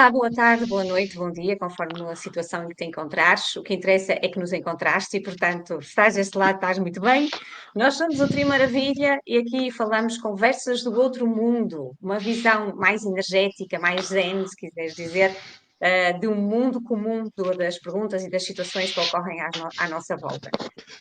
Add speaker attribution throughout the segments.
Speaker 1: Olá, boa tarde, boa noite, bom dia, conforme a situação em que te encontrares. O que interessa é que nos encontraste e, portanto, estás deste lado, estás muito bem. Nós somos o Trio Maravilha e aqui falamos conversas do outro mundo, uma visão mais energética, mais zen, se quiseres dizer, de um mundo comum das perguntas e das situações que ocorrem à nossa volta.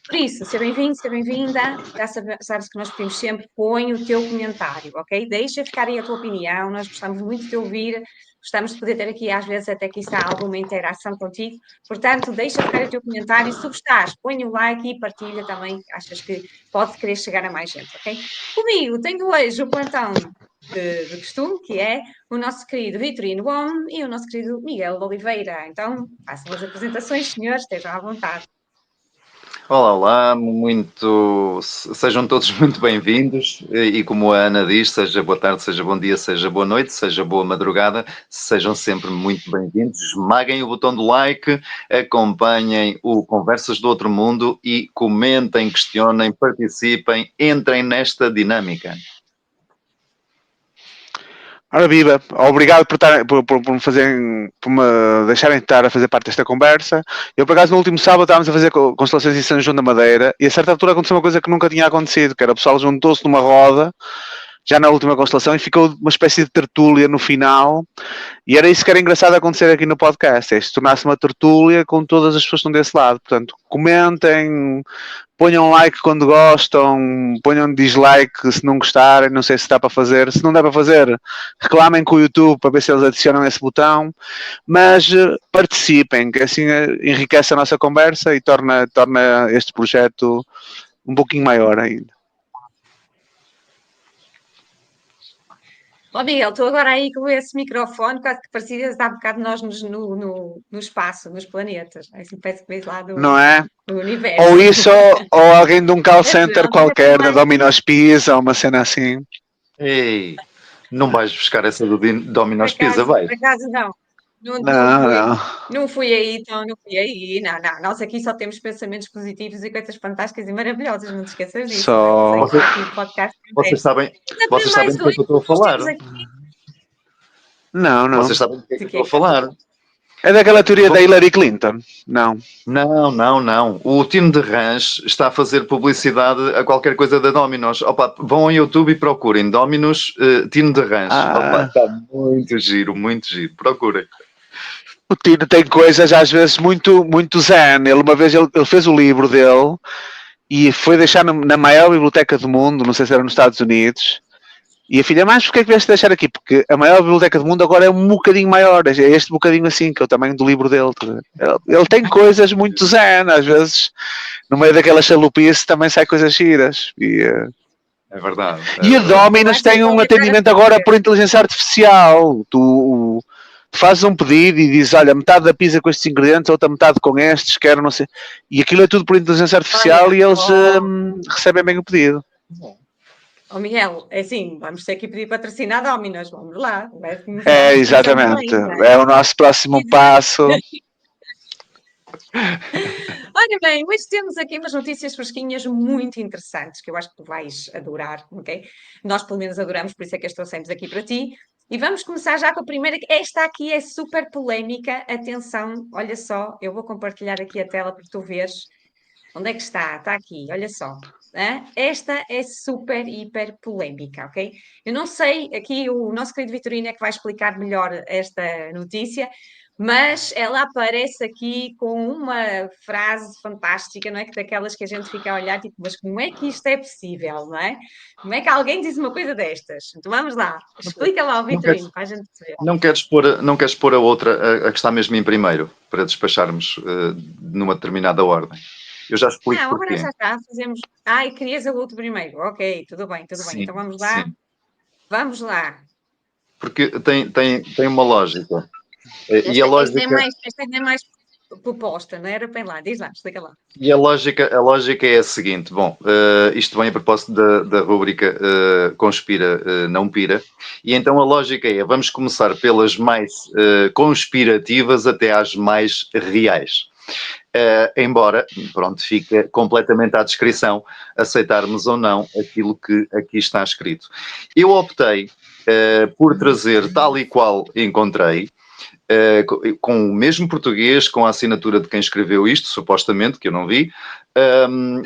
Speaker 1: Por isso, seja bem-vindo, seja bem-vinda. Já sabes que nós pedimos sempre, põe o teu comentário, ok? Deixa ficar aí a tua opinião, nós gostamos muito de te ouvir, gostamos de poder ter aqui, às vezes, até que está alguma interação contigo. Portanto, deixa ficar o teu comentário. Se gostares, põe o like e partilha também, achas que pode querer chegar a mais gente, ok? Comigo, tenho hoje o plantão de costume, que é o nosso querido Vitorino Gomes e o nosso querido Miguel de Oliveira. Então, façam as apresentações, senhores, estejam à vontade.
Speaker 2: Olá, olá, sejam todos muito bem-vindos e como a Ana diz, seja boa tarde, seja bom dia, seja boa noite, seja boa madrugada, sejam sempre muito bem-vindos. Esmaguem o botão do like, acompanhem o Conversas do Outro Mundo e comentem, questionem, participem, entrem nesta dinâmica.
Speaker 3: Ora viva, obrigado por me deixarem estar a fazer parte desta conversa. Eu, por acaso, no último sábado estávamos a fazer constelações em São João da Madeira e a certa altura aconteceu uma coisa que nunca tinha acontecido, que era o pessoal juntou-se numa roda, já na última constelação, e ficou uma espécie de tertúlia no final, e era isso que era engraçado acontecer aqui no podcast, é se tornasse uma tertúlia com todas as pessoas que estão desse lado. Portanto, comentem, ponham like quando gostam, ponham dislike se não gostarem, não sei se dá para fazer. Se não dá para fazer, reclamem com o YouTube para ver se eles adicionam esse botão, mas participem, que assim enriquece a nossa conversa e torna este projeto um pouquinho maior ainda.
Speaker 1: Ó Miguel, estou agora aí com esse microfone, quase que parecidas há bocado nós no espaço, nos planetas. Assim, parece que vês lá
Speaker 3: Não é?
Speaker 1: do universo.
Speaker 3: Ou isso, ou alguém de um call center
Speaker 1: Não,
Speaker 3: qualquer, da Domino's Pizza, uma cena assim.
Speaker 2: Ei, não vais buscar essa do Domino's Pizza, vai?
Speaker 1: Por acaso não. Não fui.
Speaker 3: Não.
Speaker 1: Não fui aí, então não fui aí. Não, não, nós aqui só temos pensamentos positivos e coisas fantásticas e maravilhosas, não te esqueças disso, não é?
Speaker 3: Só.
Speaker 1: Sei que aqui o podcast
Speaker 2: Vocês sabem,
Speaker 1: Mas
Speaker 2: vocês sabem
Speaker 1: mais
Speaker 2: do que é
Speaker 1: dois
Speaker 2: que eu estou a
Speaker 1: que nós
Speaker 2: falar?
Speaker 1: temos aqui.
Speaker 3: Não.
Speaker 2: Vocês sabem do que é que eu estou a falar?
Speaker 3: É daquela teoria da Hillary Clinton? Não.
Speaker 2: Não. O time de Rãs está a fazer publicidade a qualquer coisa da Domino's. Opa, vão ao YouTube e procurem Domino's time de Rãs. Opa, está muito giro. Procurem.
Speaker 3: O Tino tem coisas às vezes muito zen. Ele uma vez ele fez o livro dele e foi deixar na maior biblioteca do mundo, não sei se era nos Estados Unidos. E a filha, mas porquê é que vieste deixar aqui? Porque a maior biblioteca do mundo agora é um bocadinho maior, é este bocadinho assim, que é o tamanho do livro dele. Ele tem coisas muito zen, às vezes, no meio daquela chalupice também sai coisas giras.
Speaker 2: É verdade.
Speaker 3: E a Domino's tem um atendimento agora por inteligência artificial. Tu fazes um pedido e dizes, olha, metade da pizza com estes ingredientes, outra metade com estes, quero não sei. E aquilo é tudo por inteligência artificial e eles recebem bem o pedido.
Speaker 1: Ó Miguel, é assim, vamos ter que pedir patrocinar Dominos, vamos lá.
Speaker 3: É, exatamente. É o nosso próximo passo.
Speaker 1: Olha bem, hoje temos aqui umas notícias fresquinhas muito interessantes que eu acho que tu vais adorar, ok? Nós pelo menos adoramos, por isso é que as trouxemos aqui para ti. E vamos começar já com a primeira, esta aqui é super polémica, atenção, olha só, eu vou compartilhar aqui a tela para tu veres. Onde é que está? Está aqui, olha só. Esta é super, hiper polémica, ok? Eu não sei, aqui o nosso querido Vitorino é que vai explicar melhor esta notícia, mas ela aparece aqui com uma frase fantástica, não é? Que daquelas que a gente fica a olhar, tipo, mas como é que isto é possível, não é? Como é que alguém diz uma coisa destas? Então vamos lá, explica lá ao Vitorino, para a gente ver.
Speaker 2: Não queres pôr a outra, a que está mesmo em primeiro, para despacharmos numa determinada ordem? Eu já explico
Speaker 1: Não,
Speaker 2: porquê.
Speaker 1: agora já está, fazemos... e querias o outro primeiro. Ok, tudo bem.
Speaker 2: Sim,
Speaker 1: Então vamos lá.
Speaker 2: sim.
Speaker 1: Vamos lá.
Speaker 2: Porque tem uma lógica. E a lógica...
Speaker 1: Esta ainda é mais proposta, não era? Bem lá, diz lá, explica lá.
Speaker 2: E a lógica é a seguinte, bom, isto vem a propósito da rúbrica Conspira, não pira, e então a lógica é, vamos começar pelas mais conspirativas até às mais reais. Embora, pronto, fica completamente à descrição aceitarmos ou não aquilo que aqui está escrito. Eu optei por trazer tal e qual encontrei, com o mesmo português, com a assinatura de quem escreveu isto, supostamente, que eu não vi,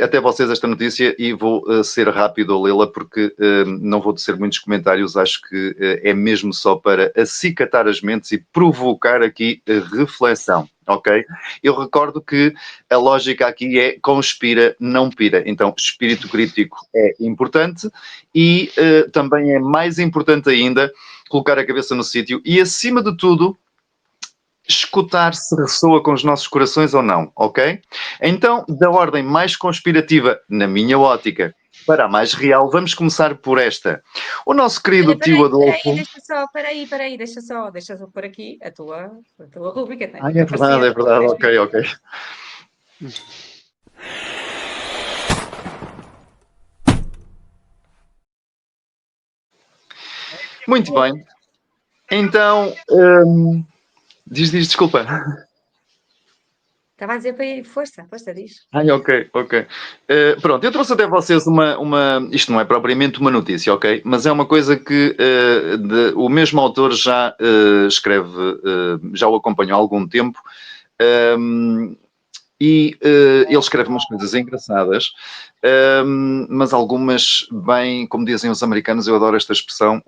Speaker 2: até vocês esta notícia e vou ser rápido a lê-la porque não vou tecer muitos comentários, acho que é mesmo só para acicatar as mentes e provocar aqui reflexão, ok? Eu recordo que a lógica aqui é conspira, não pira, então espírito crítico é importante e também é mais importante ainda colocar a cabeça no sítio e acima de tudo escutar se ressoa com os nossos corações ou não, ok? Então, da ordem mais conspirativa, na minha ótica, para a mais real, vamos começar por esta. O nosso querido
Speaker 1: Olha,
Speaker 2: tio Adolfo...
Speaker 1: deixa só pôr aqui a tua rúbrica, né?
Speaker 2: Ah,
Speaker 1: Tem que aparecer.
Speaker 2: é verdade, ok, ok. Muito bem. Então, desculpa.
Speaker 1: Estava a dizer para ir, força, diz.
Speaker 2: Ok, ok. Pronto, eu trouxe até vocês isto não é propriamente uma notícia, ok? Mas é uma coisa que o mesmo autor já escreve, já o acompanhou há algum tempo, e ele escreve umas coisas engraçadas, mas algumas bem, como dizem os americanos, eu adoro esta expressão,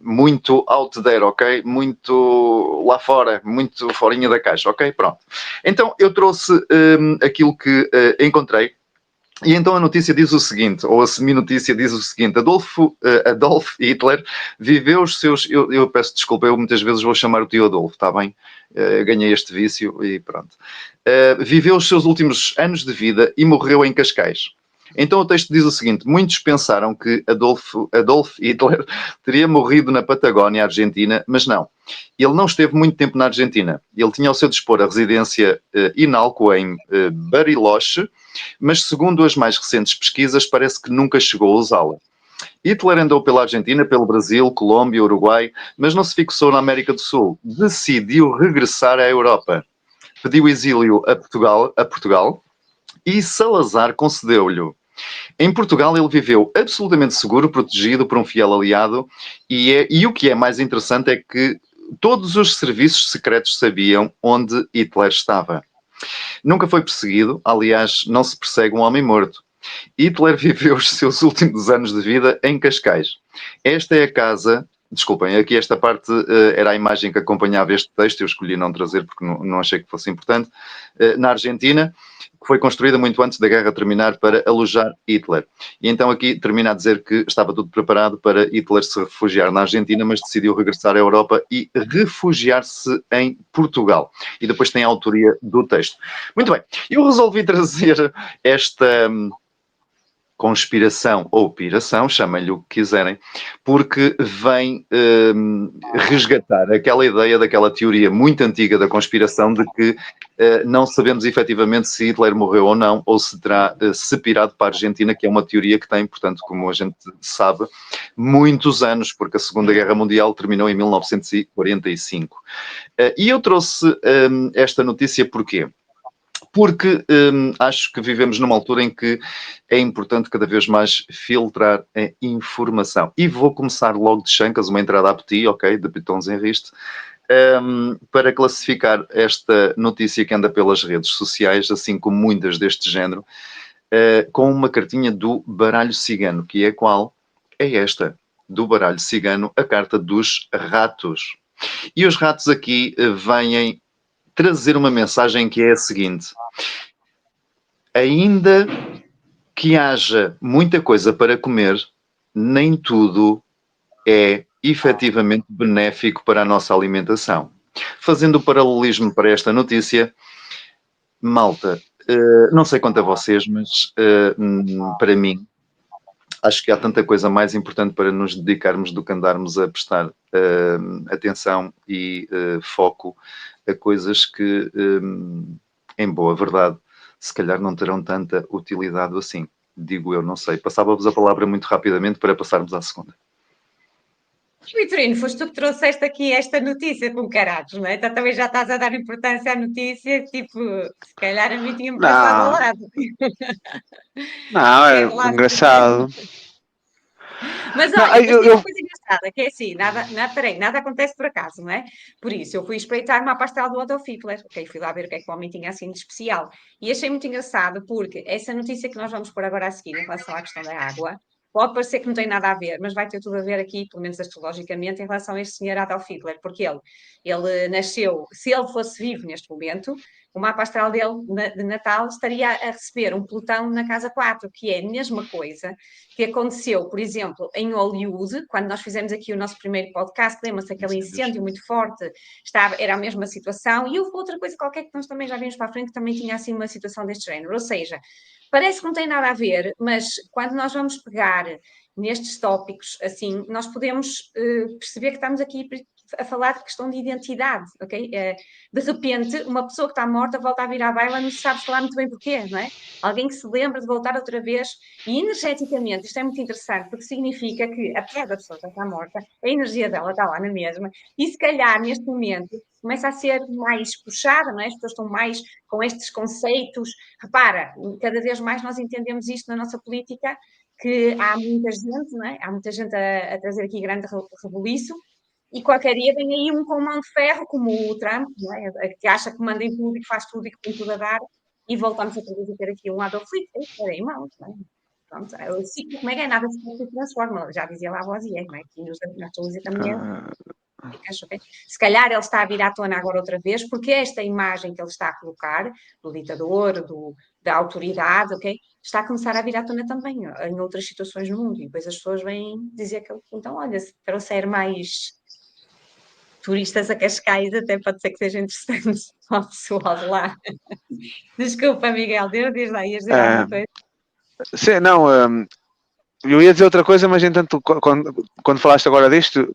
Speaker 2: muito out there, ok? Muito lá fora, muito forinha da caixa, ok? Pronto. Então eu trouxe aquilo que encontrei. E então a notícia diz o seguinte, ou a semi-notícia diz o seguinte: Adolf Hitler viveu os seus... Eu peço desculpa, eu muitas vezes vou chamar o tio Adolfo, está bem? Ganhei este vício e pronto. Viveu os seus últimos anos de vida e morreu em Cascais. Então o texto diz o seguinte: muitos pensaram que Adolf Hitler teria morrido na Patagónia, Argentina, mas não. Ele não esteve muito tempo na Argentina. Ele tinha ao seu dispor a residência Inalco em Bariloche, mas segundo as mais recentes pesquisas parece que nunca chegou a usá-la. Hitler andou pela Argentina, pelo Brasil, Colômbia, Uruguai, mas não se fixou na América do Sul. Decidiu regressar à Europa. Pediu exílio a Portugal e Salazar concedeu-lhe. Em Portugal ele viveu absolutamente seguro, protegido por um fiel aliado e o que é mais interessante é que todos os serviços secretos sabiam onde Hitler estava. Nunca foi perseguido, aliás, não se persegue um homem morto. Hitler viveu os seus últimos anos de vida em Cascais. Esta é a casa... Desculpem, aqui esta parte era a imagem que acompanhava este texto, eu escolhi não trazer porque não achei que fosse importante. Na Argentina, que foi construída muito antes da guerra terminar para alojar Hitler. E então aqui termina a dizer que estava tudo preparado para Hitler se refugiar na Argentina, mas decidiu regressar à Europa e refugiar-se em Portugal. E depois tem a autoria do texto. Muito bem, eu resolvi trazer esta conspiração ou piração, chamem-lhe o que quiserem, porque vem resgatar aquela ideia daquela teoria muito antiga da conspiração de que não sabemos efetivamente se Hitler morreu ou não, ou se terá se pirado para a Argentina, que é uma teoria que tem, portanto, como a gente sabe, muitos anos, porque a Segunda Guerra Mundial terminou em 1945. E eu trouxe esta notícia porquê? Porque acho que vivemos numa altura em que é importante cada vez mais filtrar a informação. E vou começar logo de chancas, uma entrada a petit, ok, de pitons em riste, para classificar esta notícia que anda pelas redes sociais, assim como muitas deste género, com uma cartinha do baralho cigano, que é qual? É esta, do baralho cigano, a carta dos ratos. E os ratos aqui vêm trazer uma mensagem que é a seguinte: ainda que haja muita coisa para comer, nem tudo é efetivamente benéfico para a nossa alimentação. Fazendo o paralelismo para esta notícia, malta, não sei quanto a vocês, mas para mim, acho que há tanta coisa mais importante para nos dedicarmos do que andarmos a prestar atenção e foco a coisas que, em boa verdade, se calhar não terão tanta utilidade assim. Digo eu, não sei. Passava-vos a palavra muito rapidamente para passarmos à segunda.
Speaker 1: Vitorino, foste tu que trouxeste aqui esta notícia com carados, não é? Então também já estás a dar importância à notícia, tipo, se calhar a mim tinha-me passado ao
Speaker 3: Não,
Speaker 1: lado.
Speaker 3: não, é
Speaker 1: Quer lá,
Speaker 3: engraçado.
Speaker 1: Mas
Speaker 3: Não,
Speaker 1: olha, mas tem uma coisa engraçada, que é assim, nada acontece por acaso, não é? Por isso, eu fui espreitar uma pastel do Adolf Hitler, ok? Fui lá ver o que é que o homem tinha assim de especial. E achei muito engraçado porque essa notícia que nós vamos pôr agora a seguir em relação à questão da água, pode parecer que não tem nada a ver, mas vai ter tudo a ver aqui, pelo menos astrologicamente, em relação a este senhor Adolf Hitler, porque ele nasceu, se ele fosse vivo neste momento, o mapa astral dele de Natal estaria a receber um Plutão na casa 4, que é a mesma coisa que aconteceu, por exemplo, em Hollywood, quando nós fizemos aqui o nosso primeiro podcast, lembra-se aquele incêndio muito forte, era a mesma situação, e houve outra coisa qualquer que nós também já vimos para a frente, que também tinha assim uma situação deste género, ou seja, parece que não tem nada a ver, mas quando nós vamos pegar nestes tópicos, assim, nós podemos perceber que estamos aqui a falar de questão de identidade, ok? De repente, uma pessoa que está morta volta a vir à baila, não se sabe falar muito bem porquê, não é? Alguém que se lembra de voltar outra vez, e energeticamente, isto é muito interessante, porque significa que, apesar da pessoa já estar morta, a energia dela está lá na mesma, e se calhar, neste momento, começa a ser mais puxada, não é? As pessoas estão mais com estes conceitos. Repara, cada vez mais nós entendemos isto na nossa política, que há muita gente, não é? Há muita gente a trazer aqui grande rebuliço, e qualquer dia vem aí um com mão de ferro, como o Trump, não é? Que acha que manda em tudo e que faz tudo e que tem tudo a dar, e voltamos a ter aqui um Adolf Hitler, era em mãos, não é? Pronto, o ciclo, como é que é? Nada se transforma, já dizia lá a Vozier, não é? Aqui na astrologia também se calhar ele está a vir à tona agora outra vez, porque esta imagem que ele está a colocar, do ditador, da autoridade, ok? Está a começar a vir à tona também em outras situações no mundo, e depois as pessoas vêm dizer que, então, olha, se trouxer mais turistas a Cascais, até pode ser que seja interessante para o pessoal de lá. Desculpa, Miguel, diz lá, ias dizer alguma coisa?
Speaker 3: Sim, não, eu ia dizer outra coisa, mas entanto, quando falaste agora disto,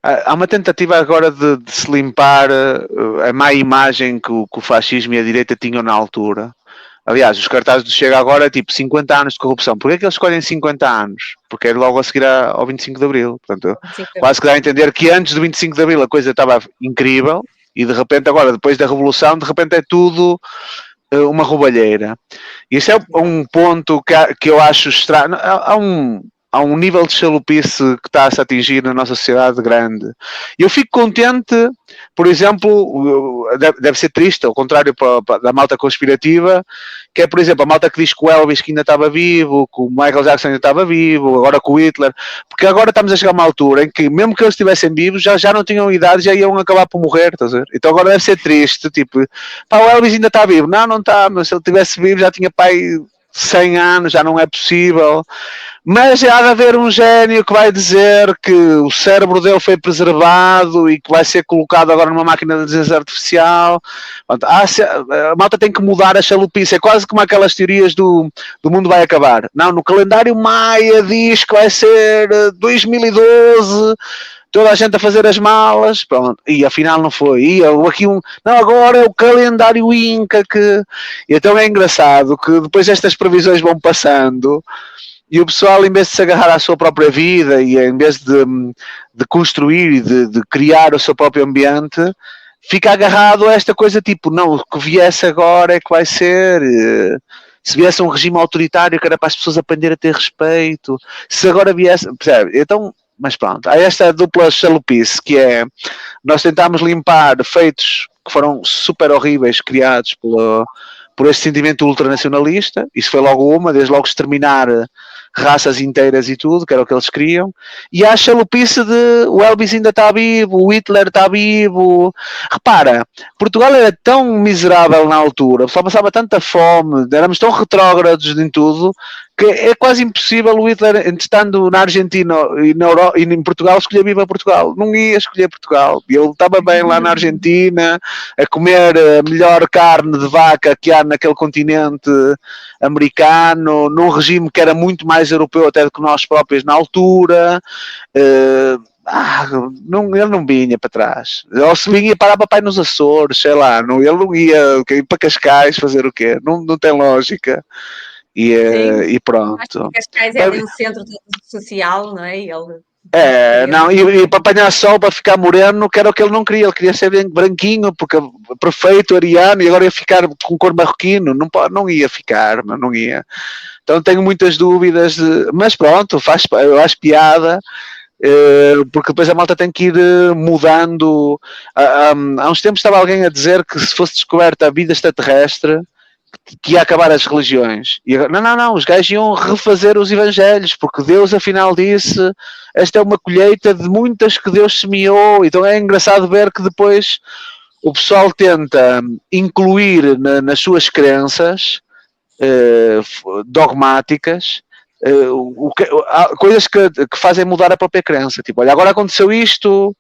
Speaker 3: há uma tentativa agora de se limpar a má imagem que o fascismo e a direita tinham na altura. Aliás, os cartazes do Chega agora, tipo, 50 anos de corrupção. Porquê é que eles escolhem 50 anos? Porque é logo a seguir ao 25 de Abril. Portanto, quase que dá a entender que antes do 25 de Abril a coisa estava incrível e de repente agora, depois da Revolução, de repente é tudo uma roubalheira. E isso é um ponto que eu acho estranho. Há um nível de chalupice que está a se atingir na nossa sociedade grande. E eu fico contente, por exemplo, deve ser triste, ao contrário da malta conspirativa, que é, por exemplo, a malta que diz que o Elvis que ainda estava vivo, que o Michael Jackson ainda estava vivo, agora com o Hitler, porque agora estamos a chegar a uma altura em que, mesmo que eles estivessem vivos, já não tinham idade, já iam acabar por morrer, estás a ver? Então agora deve ser triste, tipo, pá, o Elvis ainda está vivo. Não está, mas se ele estivesse vivo já tinha pai 100 anos, já não é possível. Mas há de haver um gênio que vai dizer que o cérebro dele foi preservado e que vai ser colocado agora numa máquina de inteligência artificial. A malta tem que mudar a chalupice. É quase como aquelas teorias do mundo vai acabar. Não, no calendário Maia diz que vai ser 2012, toda a gente a fazer as malas, pronto, e afinal não foi. E aqui não, agora é o calendário Inca que... E então é engraçado que depois estas previsões vão passando e o pessoal, em vez de se agarrar à sua própria vida e em vez de construir e de criar o seu próprio ambiente, fica agarrado a esta coisa tipo, não, o que viesse agora é que vai ser. Se viesse um regime autoritário que era para as pessoas aprenderem a ter respeito, se agora viesse, percebe? Então, mas pronto, há esta dupla chalupice que é, nós tentámos limpar feitos que foram super horríveis criados por este sentimento ultranacionalista. Isso foi logo desde logo exterminar raças inteiras e tudo, que era o que eles queriam, e há a chalupice de o Elvis ainda está vivo, o Hitler está vivo. Repara, Portugal era tão miserável na altura, só passava tanta fome, éramos tão retrógrados em tudo, que é quase impossível o Hitler, estando na Argentina e em Portugal, escolher vir para Portugal. Não ia escolher Portugal. E ele estava bem lá na Argentina, a comer a melhor carne de vaca que há naquele continente americano, num regime que era muito mais europeu até do que nós próprios na altura. Ele não vinha para trás. Ou se vinha, parava para ir nos Açores, sei lá. Ele não ia ir para Cascais fazer o quê? Não tem lógica. E pronto.
Speaker 1: Acho que Cascais é um centro social, não é?
Speaker 3: E para apanhar sol, para ficar moreno, que era o que ele não queria. Ele queria ser branquinho, porque perfeito, ariano, e agora ia ficar com cor marroquino. Não ia ficar, mas não ia. Então tenho muitas dúvidas, mas pronto, eu acho piada. porque depois a malta tem que ir mudando. Há uns tempos estava alguém a dizer que se fosse descoberta a vida extraterrestre, que ia acabar as religiões. E agora, não, os gajos iam refazer os evangelhos, porque Deus afinal disse, esta é uma colheita de muitas que Deus semeou. Então é engraçado ver que depois o pessoal tenta incluir nas suas crenças dogmáticas coisas que fazem mudar a própria crença. Tipo, olha, agora aconteceu isto,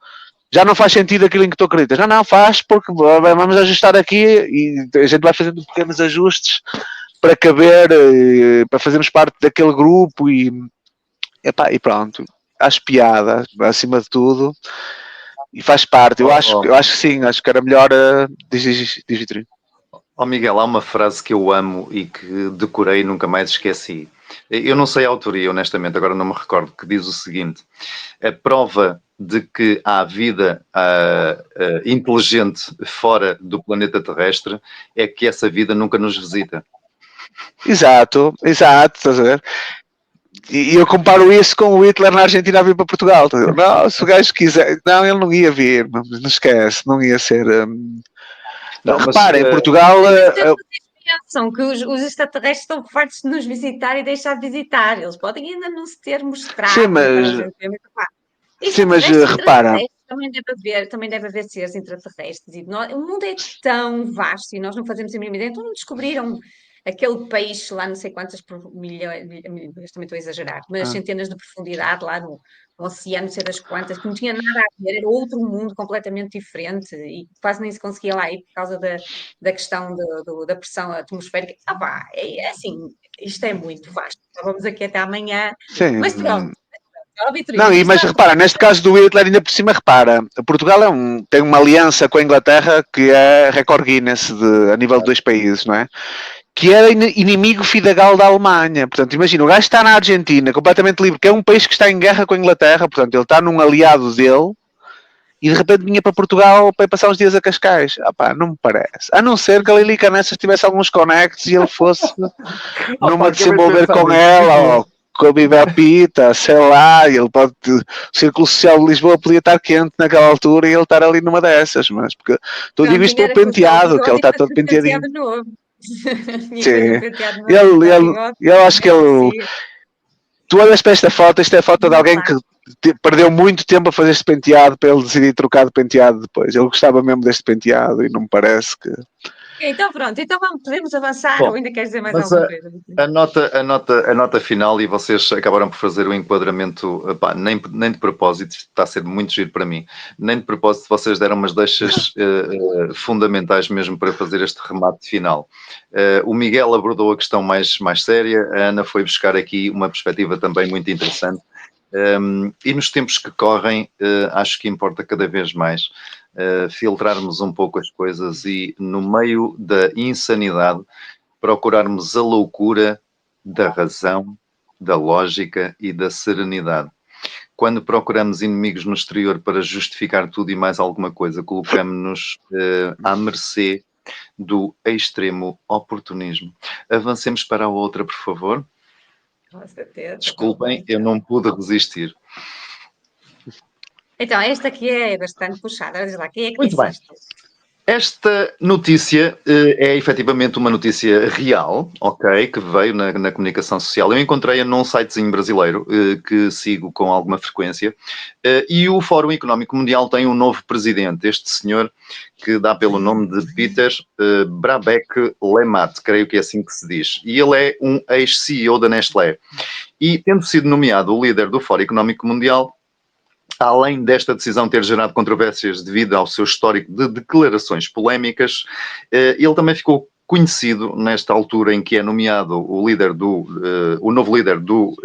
Speaker 3: já não faz sentido aquilo em que tu acreditas. Não, faz, porque vamos ajustar aqui e a gente vai fazendo pequenos ajustes para caber, para fazermos parte daquele grupo e pronto. Acho piada, acima de tudo, e faz parte. Eu acho que sim, acho que era melhor. Diz, Vitorino.
Speaker 2: Miguel, há uma frase que eu amo e que decorei e nunca mais esqueci. Eu não sei a autoria, honestamente, agora não me recordo, que diz o seguinte: a prova de que há vida inteligente fora do planeta terrestre é que essa vida nunca nos visita.
Speaker 3: Exato, estás a ver? E eu comparo isso com o Hitler na Argentina a vir para Portugal. Não, se o gajo quiser. Não, ele não ia vir, não esquece, não ia ser. Não, repara, em Portugal.
Speaker 1: Pensam que os extraterrestres estão fartos de nos visitar e deixar de visitar. Eles podem ainda não se ter mostrado.
Speaker 3: Sim, mas repara.
Speaker 1: Também deve haver seres intraterrestres. O mundo é tão vasto e nós não fazemos a mínima ideia. Então não descobriram aquele país lá, não sei quantas milhões, também estou a exagerar, mas centenas de profundidade lá no oceano, não sei das quantas, que não tinha nada a ver, era outro mundo completamente diferente e quase nem se conseguia lá ir por causa da questão da pressão atmosférica. É assim, isto é muito vasto. Vamos aqui até amanhã,
Speaker 3: Sim.
Speaker 1: Mas pronto.
Speaker 3: Não, mas repara, neste caso do Hitler, ainda por cima, repara, Portugal tem uma aliança com a Inglaterra que é recorde Guinness a nível de 2 países, não é? Que era inimigo fidagal da Alemanha. Portanto, imagina, o gajo está na Argentina, completamente livre, que é um país que está em guerra com a Inglaterra, portanto, ele está num aliado dele, e de repente vinha para Portugal para ir passar uns dias a Cascais. Não me parece. A não ser que a Lili Canessas tivesse alguns conectos e ele fosse numa de se envolver com ela, ou com a Bíblia Pita, sei lá, ele pode. O Círculo Social de Lisboa podia estar quente naquela altura e ele estar ali numa dessas, mas porque tu digo isto pelo penteado, que ele está todo penteadinho. Sim, eu acho que ele. Tu olhas para esta foto, isto é a foto de alguém que perdeu muito tempo a fazer este penteado para ele decidir trocar de penteado depois. Ele gostava mesmo deste penteado e não me parece que.
Speaker 1: Então pronto, podemos avançar. Bom, ou ainda queres dizer mais alguma coisa?
Speaker 2: A nota final, e vocês acabaram por fazer o enquadramento, nem de propósito, está a ser muito giro para mim, nem de propósito, vocês deram umas deixas fundamentais mesmo para fazer este remate final. O Miguel abordou a questão mais séria, a Ana foi buscar aqui uma perspectiva também muito interessante. E nos tempos que correm, acho que importa cada vez mais filtrarmos um pouco as coisas e, no meio da insanidade, procurarmos a loucura da razão, da lógica e da serenidade. Quando procuramos inimigos no exterior para justificar tudo e mais alguma coisa, colocamos-nos à mercê do extremo oportunismo. Avancemos para a outra, por favor.
Speaker 1: Com certeza.
Speaker 2: Desculpem, eu não pude resistir.
Speaker 1: Então, esta aqui é bastante puxada. Diz lá, quem é que
Speaker 2: Muito bem. Esta notícia é efetivamente uma notícia real, ok, que veio na comunicação social. Eu encontrei-a num sitezinho brasileiro que sigo com alguma frequência e o Fórum Económico Mundial tem um novo presidente, este senhor que dá pelo nome de Peter Brabeck Lemat, creio que é assim que se diz, e ele é um ex-CEO da Nestlé. E tendo sido nomeado o líder do Fórum Económico Mundial, além desta decisão ter gerado controvérsias devido ao seu histórico de declarações polémicas, ele também ficou conhecido nesta altura em que é nomeado o novo líder do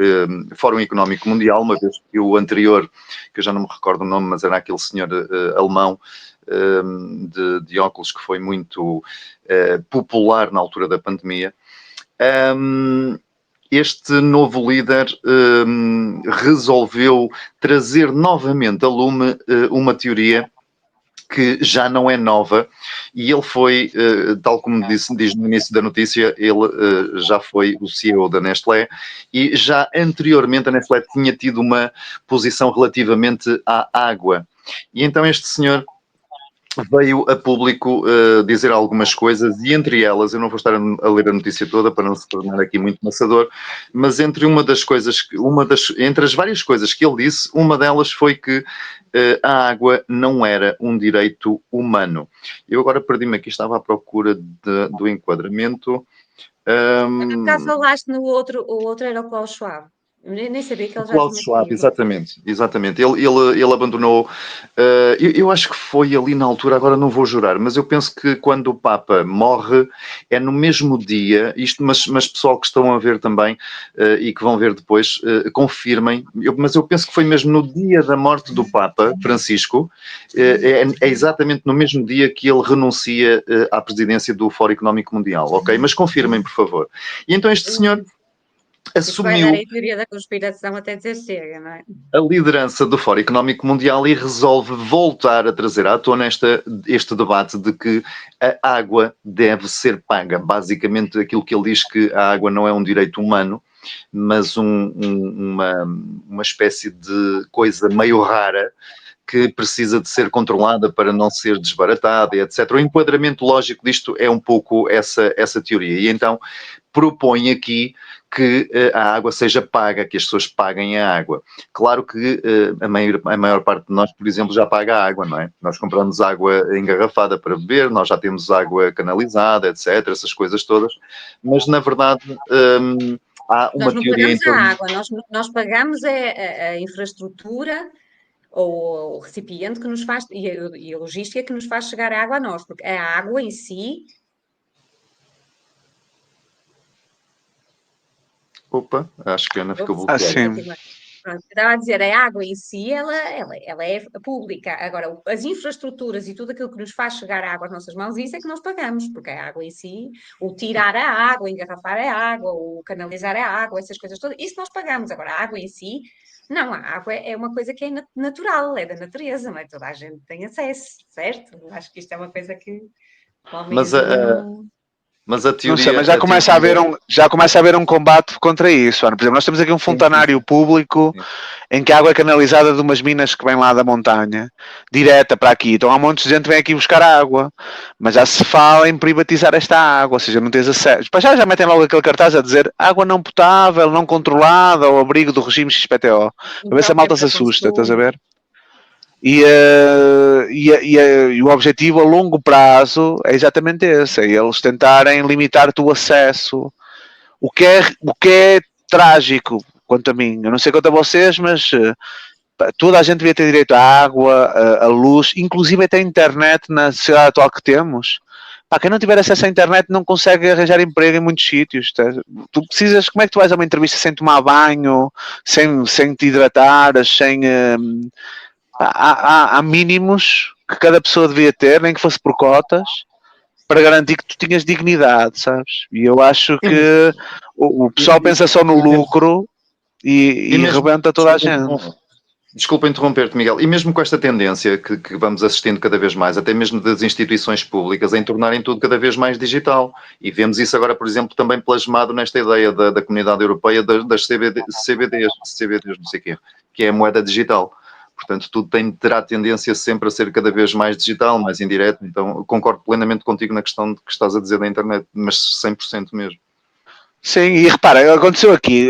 Speaker 2: Fórum Económico Mundial, uma vez que o anterior, que eu já não me recordo o nome, mas era aquele senhor alemão de óculos que foi muito popular na altura da pandemia. Este novo líder resolveu trazer novamente a lume uma teoria que já não é nova, e ele foi, tal como diz no início da notícia, ele já foi o CEO da Nestlé, e já anteriormente a Nestlé tinha tido uma posição relativamente à água. E então este senhor veio a público dizer algumas coisas, e entre elas, eu não vou estar a ler a notícia toda para não se tornar aqui muito maçador, mas entre entre as várias coisas que ele disse, uma delas foi que a água não era um direito humano. Eu agora perdi-me aqui, estava à procura do enquadramento.
Speaker 1: Já falaste no outro, o outro era o Klaus Schwab. Nem sabia que ele
Speaker 2: O
Speaker 1: já
Speaker 2: Klaus
Speaker 1: tinha
Speaker 2: Schwab,
Speaker 1: saído.
Speaker 2: exatamente. Ele abandonou. Eu acho que foi ali na altura, agora não vou jurar, mas eu penso que quando o Papa morre é no mesmo dia, mas pessoal que estão a ver também e que vão ver depois, confirmem, mas eu penso que foi mesmo no dia da morte do Papa Francisco, é exatamente no mesmo dia que ele renuncia à presidência do Fórum Económico Mundial, ok? Mas confirmem, por favor. E então este senhor
Speaker 1: Isso vai dar
Speaker 2: assumiu
Speaker 1: a teoria da conspiração até dizer chega, não é?
Speaker 2: a liderança do Fórum Económico Mundial e resolve voltar a trazer à tona este debate de que a água deve ser paga. Basicamente, aquilo que ele diz que a água não é um direito humano, mas uma espécie de coisa meio rara que precisa de ser controlada para não ser desbaratada, etc. O enquadramento lógico disto é um pouco essa teoria. E então propõe aqui que a água seja paga, que as pessoas paguem a água. Claro que a maior parte de nós, por exemplo, já paga a água, não é? Nós compramos água engarrafada para beber, nós já temos água canalizada, etc., essas coisas todas, mas na verdade há uma
Speaker 1: Nós não
Speaker 2: teoria em
Speaker 1: pagamos a
Speaker 2: torno...
Speaker 1: água, nós pagamos a infraestrutura ou o recipiente que nos faz, e a logística que nos faz chegar a água a nós, porque a água em si.
Speaker 2: Opa, acho que a Ana ficou
Speaker 1: Ops,
Speaker 2: bloqueada.
Speaker 3: Sim.
Speaker 1: pronto, eu estava a dizer, a água em si, ela é pública. Agora, as infraestruturas e tudo aquilo que nos faz chegar a água às nossas mãos, isso é que nós pagamos, porque a água em si, o tirar a água, o engarrafar a água, o canalizar a água, essas coisas todas, isso nós pagamos. Agora, a água em si, não, a água é uma coisa que é natural, é da natureza, não é? Toda a gente tem acesso, certo? Acho que isto é uma coisa que o
Speaker 2: Mas
Speaker 1: homenzinho não...
Speaker 2: mas a
Speaker 3: Não sei,
Speaker 2: teoria...
Speaker 3: mas já começa a haver um combate contra isso, Ana. Por exemplo, nós temos aqui um fontanário público em que a água é canalizada de umas minas que vêm lá da montanha, direta para aqui. Então há um monte de gente que vem aqui buscar água, mas já se fala em privatizar esta água, ou seja, não tens acesso. Depois já metem logo aquele cartaz a dizer água não potável, não controlada, ao abrigo do regime XPTO. Para ver se a malta se assusta, estás a ver? E o objetivo a longo prazo é exatamente esse, é eles tentarem limitar-te o acesso, o que é trágico, quanto a mim. Eu não sei quanto a vocês, mas toda a gente devia ter direito à água, à luz, inclusive até a internet na sociedade atual que temos. Pá, quem não tiver acesso à internet não consegue arranjar emprego em muitos sítios. Tá? Tu precisas, como é que tu vais a uma entrevista sem tomar banho, sem te hidratares, sem... Há mínimos que cada pessoa devia ter, nem que fosse por cotas, para garantir que tu tinhas dignidade, sabes? E eu acho que o pessoal pensa só no lucro e rebenta toda a gente.
Speaker 2: Desculpa interromper-te, Miguel. E mesmo com esta tendência que vamos assistindo cada vez mais, até mesmo das instituições públicas, em tornarem tudo cada vez mais digital. E vemos isso agora, por exemplo, também plasmado nesta ideia da Comunidade Europeia das CBDs, não sei o quê, que é a moeda digital. Portanto, tudo terá tendência sempre a ser cada vez mais digital, mais indireto. Então, concordo plenamente contigo na questão que estás a dizer da internet, mas 100% mesmo.
Speaker 3: Sim, e repara, aconteceu aqui,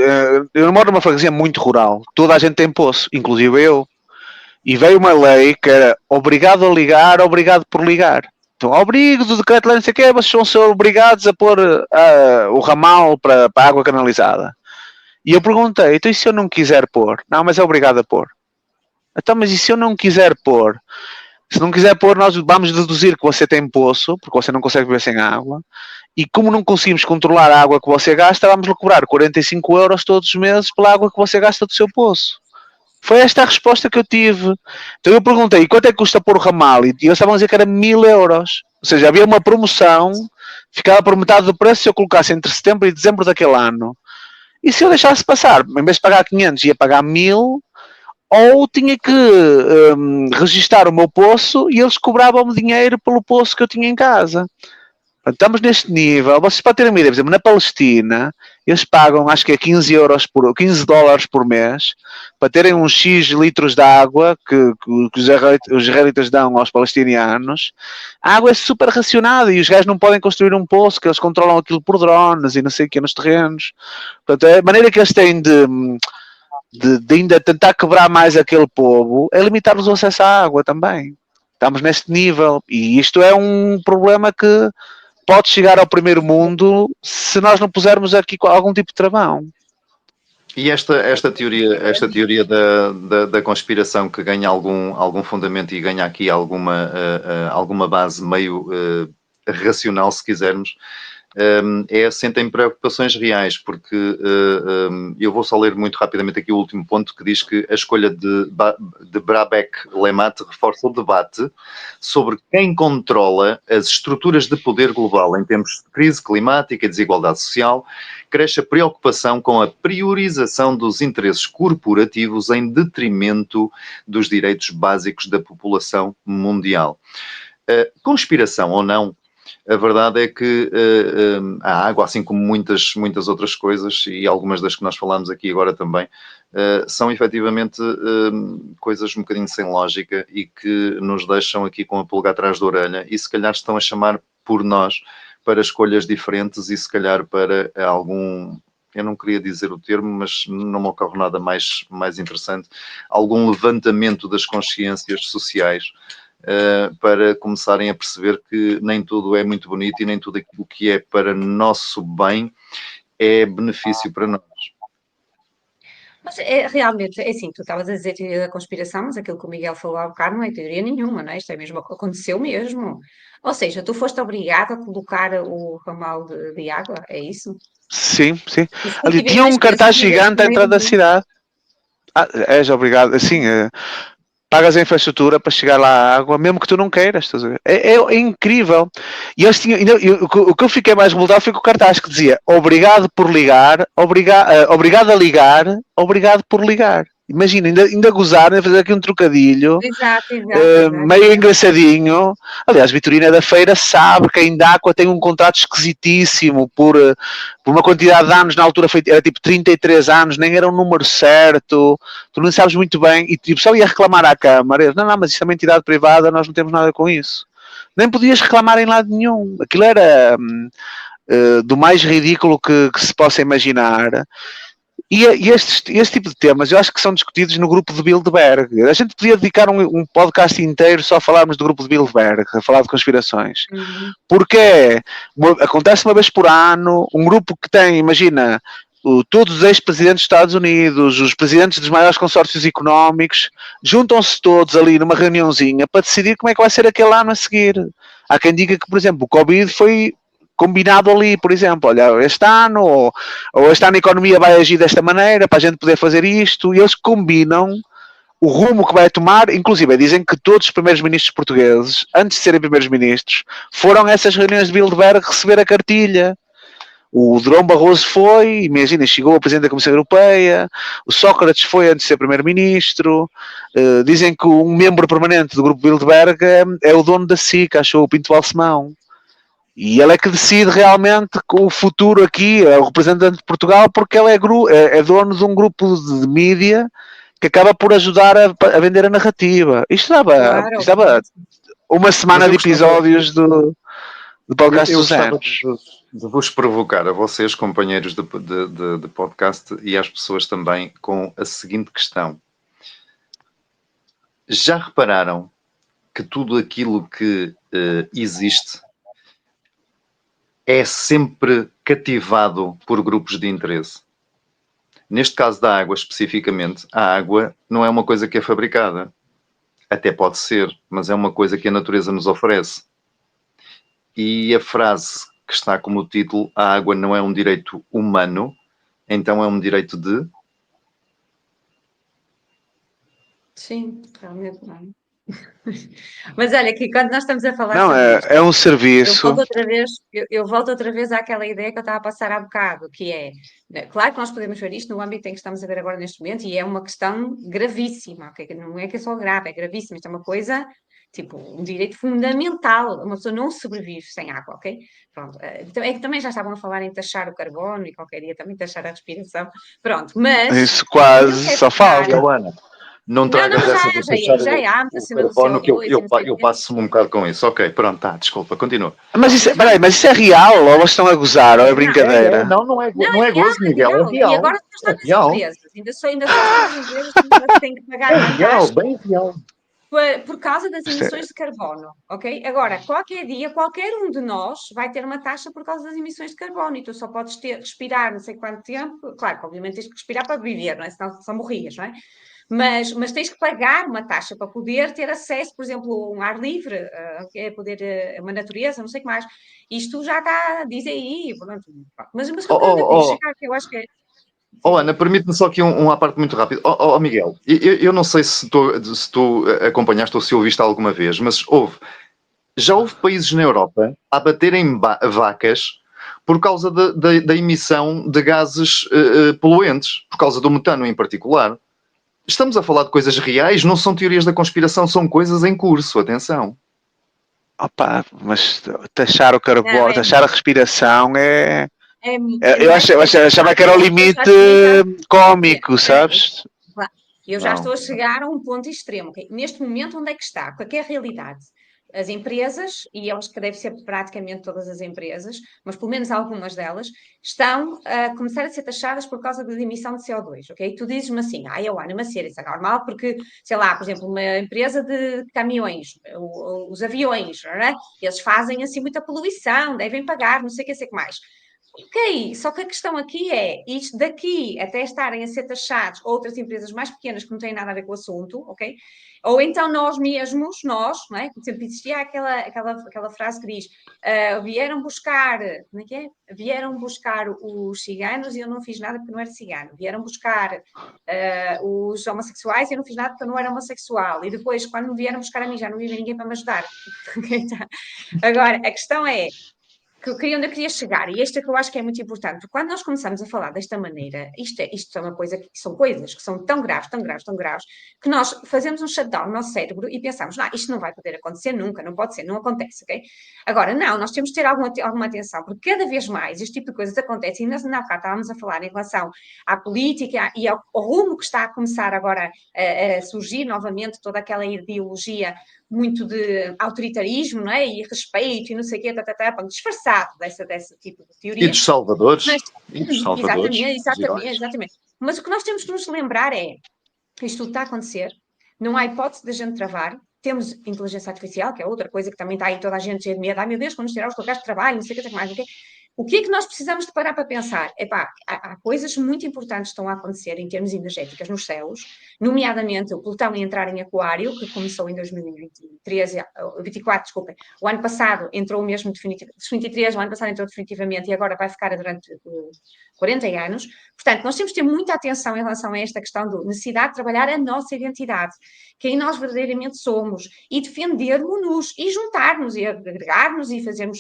Speaker 3: eu moro numa freguesia muito rural, toda a gente tem poço, inclusive eu, e veio uma lei que era obrigado a ligar, obrigado por ligar. Então, ao abrigo do decreto, não sei o quê, vocês vão ser obrigados a pôr o ramal para a água canalizada. E eu perguntei, então e se eu não quiser pôr? Não, mas é obrigado a pôr. Então, mas e se eu não quiser pôr? Se não quiser pôr, nós vamos deduzir que você tem poço, porque você não consegue viver sem água, e como não conseguimos controlar a água que você gasta, vamos lhe cobrar 45 euros todos os meses pela água que você gasta do seu poço. Foi esta a resposta que eu tive. Então eu perguntei, quanto é que custa pôr o ramal? E eles estavam a dizer que era 1000 euros. Ou seja, havia uma promoção, ficava por metade do preço se eu colocasse entre setembro e dezembro daquele ano. E se eu deixasse passar, em vez de pagar 500, ia pagar 1000... ou tinha que registar o meu poço e eles cobravam-me dinheiro pelo poço que eu tinha em casa. Portanto, estamos neste nível. Vocês podem ter uma ideia, por exemplo, na Palestina, eles pagam, acho que é 15 dólares por mês, para terem uns X litros de água que os israelitas dão aos palestinianos. A água é super racionada e os gajos não podem construir um poço, que eles controlam aquilo por drones e não sei o que nos terrenos. Portanto, a maneira que eles têm de ainda tentar quebrar mais aquele povo é limitar-nos o acesso à água também. Estamos neste nível e isto é um problema que pode chegar ao primeiro mundo se nós não pusermos aqui algum tipo de travão.
Speaker 2: E esta teoria da conspiração que ganha algum fundamento e ganha aqui alguma base meio racional, se quisermos, sentem preocupações reais, porque eu vou só ler muito rapidamente aqui o último ponto, que diz que a escolha de Brabeck-Lemat reforça o debate sobre quem controla as estruturas de poder global em tempos de crise climática e desigualdade social. Cresce a preocupação com a priorização dos interesses corporativos em detrimento dos direitos básicos da população mundial. Conspiração ou não, a verdade é que a água, assim como muitas outras coisas, e algumas das que nós falamos aqui agora também, são efetivamente coisas um bocadinho sem lógica e que nos deixam aqui com a pulga atrás da orelha e se calhar estão a chamar por nós para escolhas diferentes e se calhar para algum... Eu não queria dizer o termo, mas não me ocorre nada mais interessante. Algum levantamento das consciências sociais para começarem a perceber que nem tudo é muito bonito e nem tudo aquilo que é para nosso bem é benefício para nós.
Speaker 1: Mas realmente, é assim, tu estavas a dizer teoria da conspiração, mas aquilo que o Miguel falou há bocado não é teoria nenhuma, não é? Isto é mesmo o que aconteceu mesmo. Ou seja, tu foste obrigado a colocar o ramal de água, é isso?
Speaker 3: Sim, sim.
Speaker 1: E se tu
Speaker 3: Ali tinha
Speaker 1: tiveres
Speaker 3: um
Speaker 1: que
Speaker 3: cartaz
Speaker 1: viveste
Speaker 3: gigante
Speaker 1: no
Speaker 3: à
Speaker 1: meio
Speaker 3: entrada
Speaker 1: do
Speaker 3: da
Speaker 1: mundo.
Speaker 3: cidade. És obrigado, assim, pagas a infraestrutura para chegar lá à água, mesmo que tu não queiras. Estás a ver? É incrível. E eles tinham, o que eu fiquei mais revoltado foi com o cartaz que dizia obrigado por ligar, obrigado a ligar, obrigado por ligar. Imagina, ainda gozar, a fazer aqui um trocadilho
Speaker 1: Exato, exato, exato,
Speaker 3: meio
Speaker 1: exato.
Speaker 3: engraçadinho. Aliás, Vitorina da Feira sabe que a Indáqua tem um contrato esquisitíssimo por uma quantidade de anos, na altura era tipo 33 anos, nem era um número certo, tu não sabes muito bem, e tipo, só ia reclamar à Câmara, eu, não, mas isto é uma entidade privada, nós não temos nada com isso. Nem podias reclamar em lado nenhum, aquilo era do mais ridículo que se possa imaginar. E este tipo de temas eu acho que são discutidos no grupo de Bilderberg. A gente podia dedicar um podcast inteiro só a falarmos do grupo de Bilderberg, a falar de conspirações.
Speaker 1: Uhum.
Speaker 3: Porque acontece uma vez por ano, um grupo que tem, imagina, todos os ex-presidentes dos Estados Unidos, os presidentes dos maiores consórcios económicos, juntam-se todos ali numa reuniãozinha para decidir como é que vai ser aquele ano a seguir. Há quem diga que, por exemplo, o Covid foi combinado ali, por exemplo, olha, este ano, ou este ano a economia vai agir desta maneira para a gente poder fazer isto, e eles combinam o rumo que vai tomar, inclusive dizem que todos os primeiros ministros portugueses, antes de serem primeiros ministros, foram a essas reuniões de Bilderberg receber a cartilha. O Durão Barroso foi, imagina, chegou a Presidente da Comissão Europeia, o Sócrates foi antes de ser Primeiro-Ministro, dizem que um membro permanente do Grupo Bilderberg é o dono da SIC, achou o Pinto Balsemão. E ele é que decide realmente o futuro aqui, é o representante de Portugal, porque ele é dono de um grupo de mídia que acaba por ajudar a vender a narrativa. Isto
Speaker 1: Claro,
Speaker 3: dava uma
Speaker 2: Mas
Speaker 3: semana de episódios do podcast
Speaker 2: eu
Speaker 3: dos
Speaker 2: gostava
Speaker 3: anos.
Speaker 2: de vos provocar a vocês, companheiros de podcast, e às pessoas também, com a seguinte questão. Já repararam que tudo aquilo que existe é sempre cativado por grupos de interesse? Neste caso da água especificamente, a água não é uma coisa que é fabricada. Até pode ser, mas é uma coisa que a natureza nos oferece. E a frase que está como título, a água não é um direito humano, então é um direito de...
Speaker 1: sim, realmente não. Mas olha, que quando nós estamos a falar
Speaker 3: Não,
Speaker 1: sobre isto,
Speaker 3: é um serviço.
Speaker 1: eu volto outra vez àquela ideia que eu estava a passar há bocado, que é, né, claro que nós podemos ver isto no âmbito em que estamos a ver agora neste momento, e é uma questão gravíssima, ok? Não é que é só grave, é gravíssima, isto é uma coisa, tipo, um direito fundamental, uma pessoa não sobrevive sem água, ok? Pronto, então é que também já estavam a falar em taxar o carbono e qualquer dia também taxar a respiração, pronto, mas
Speaker 3: Isso
Speaker 1: o que eu
Speaker 3: quase
Speaker 1: quero
Speaker 3: só
Speaker 1: chegar,
Speaker 3: falta.
Speaker 2: Ana, não
Speaker 1: não,
Speaker 2: tragas
Speaker 1: mas
Speaker 2: essa de taxar
Speaker 1: já há muita
Speaker 2: o
Speaker 1: cena do
Speaker 2: carbono que
Speaker 1: CO2 e não sei o
Speaker 2: eu
Speaker 1: quê.
Speaker 2: passo-me um bocado com isso. Ok, pronto, tá, desculpa, continua.
Speaker 3: Mas
Speaker 1: Pronto,
Speaker 3: isso,
Speaker 1: mas
Speaker 3: peraí, mas isso é real? Ou vocês estão a gozar? Ou é
Speaker 1: não,
Speaker 3: brincadeira?
Speaker 2: Não, não é,
Speaker 1: não,
Speaker 2: não é gozo,
Speaker 1: é
Speaker 2: Miguel, é
Speaker 1: real. E
Speaker 2: real.
Speaker 1: agora só está
Speaker 2: É
Speaker 1: nas
Speaker 2: real,
Speaker 1: empresas. Ainda só estão nas empresas que têm que pagar
Speaker 2: é
Speaker 1: uma
Speaker 2: real,
Speaker 1: taxa
Speaker 2: bem real.
Speaker 1: por causa das
Speaker 3: Isto é-
Speaker 1: emissões de carbono, ok? Agora, qualquer dia, qualquer um de nós vai ter uma taxa por causa das emissões de carbono e tu só podes respirar não sei quanto tempo. Claro que obviamente tens que respirar para viver, não é? Senão só morrias, não é? Mas tens que pagar uma taxa para poder ter acesso, por exemplo, a um ar livre, poder, a uma natureza, não sei o que mais. Isto já está, diz aí, pronto. Mas
Speaker 2: Oh,
Speaker 1: o que eu ainda queria
Speaker 2: oh, oh,
Speaker 1: chegar, que eu acho que é.
Speaker 2: oh,
Speaker 1: Sim,
Speaker 2: Ana, permite-me só aqui à parte muito rápido. Miguel, eu não sei se tu acompanhaste ou se ouviste alguma vez, mas já houve países na Europa a baterem vacas por causa da emissão de gases poluentes, por causa do metano em particular. Estamos a falar de coisas reais, não são teorias da conspiração, são coisas em curso, atenção.
Speaker 3: Opa, mas taxar o
Speaker 1: não,
Speaker 3: carbono, taxar a respiração é. Eu,
Speaker 1: não é
Speaker 3: achava que era o
Speaker 1: eu já
Speaker 3: limite
Speaker 1: estou a
Speaker 3: cómico,
Speaker 1: espera aí,
Speaker 3: sabes?
Speaker 1: claro, eu já
Speaker 2: Não.
Speaker 1: estou a chegar a um ponto extremo. Ok? Neste momento, onde é que está? Qual é que é a realidade? As empresas, e eu acho que deve ser praticamente todas as empresas, mas pelo menos algumas delas, estão a começar a ser taxadas por causa da emissão de CO2, ok? Tu dizes-me assim, eu, Ana Macieira, isso é normal porque, sei lá, por exemplo, uma empresa de caminhões, os aviões, não é? Eles fazem assim muita poluição, devem pagar, não sei o que mais. Ok, só que a questão aqui é, isto daqui até estarem a ser taxados outras empresas mais pequenas que não têm nada a ver com o assunto, ok? Ou então nós mesmos, nós, não é? Sempre existia aquela frase que diz, vieram buscar, como é que é? Vieram buscar os ciganos e eu não fiz nada porque não era cigano. Vieram buscar os homossexuais e eu não fiz nada porque eu não era homossexual. E depois, quando me vieram buscar a mim, já não havia ninguém para me ajudar. Agora, a questão é, onde eu queria chegar, e este é que eu acho que é muito importante, porque quando nós começamos a falar desta maneira, isto é uma coisa que são coisas que são tão graves, tão graves, tão graves, que nós fazemos um shutdown no nosso cérebro e pensamos, não, isto não vai poder acontecer nunca, não pode ser, não acontece, ok? Agora, não, nós temos de ter alguma atenção, porque cada vez mais este tipo de coisas acontece, e na bocado estávamos a falar em relação à política e ao rumo que está a começar agora a surgir novamente toda aquela ideologia muito de autoritarismo, não é? E respeito e não sei o quê, disfarçado desse tipo de
Speaker 2: E
Speaker 1: teorias.
Speaker 2: dos salvadores?
Speaker 1: Mas,
Speaker 2: E dos salvadores? Girões?
Speaker 1: exatamente. Mas o que nós temos que nos lembrar é que isto tudo está a acontecer, não há hipótese de a gente travar, temos inteligência artificial, que é outra coisa que também está aí toda a gente cheia de medo, ai meu Deus, quando nos tirar os locais de trabalho, não sei o que mais, okay? O que é que nós precisamos de parar para pensar? Epá, há coisas muito importantes que estão a acontecer em termos energéticos nos céus, nomeadamente o Plutão entrar em Aquário, que começou em 2023, 24, desculpem, o ano passado entrou mesmo definitivamente, 23, o ano passado entrou definitivamente e agora vai ficar durante 40 anos. Portanto, nós temos de ter muita atenção em relação a esta questão da necessidade de trabalhar a nossa identidade, quem nós verdadeiramente somos, e defendermos-nos, e juntarmos, e agregarmos, e fazermos...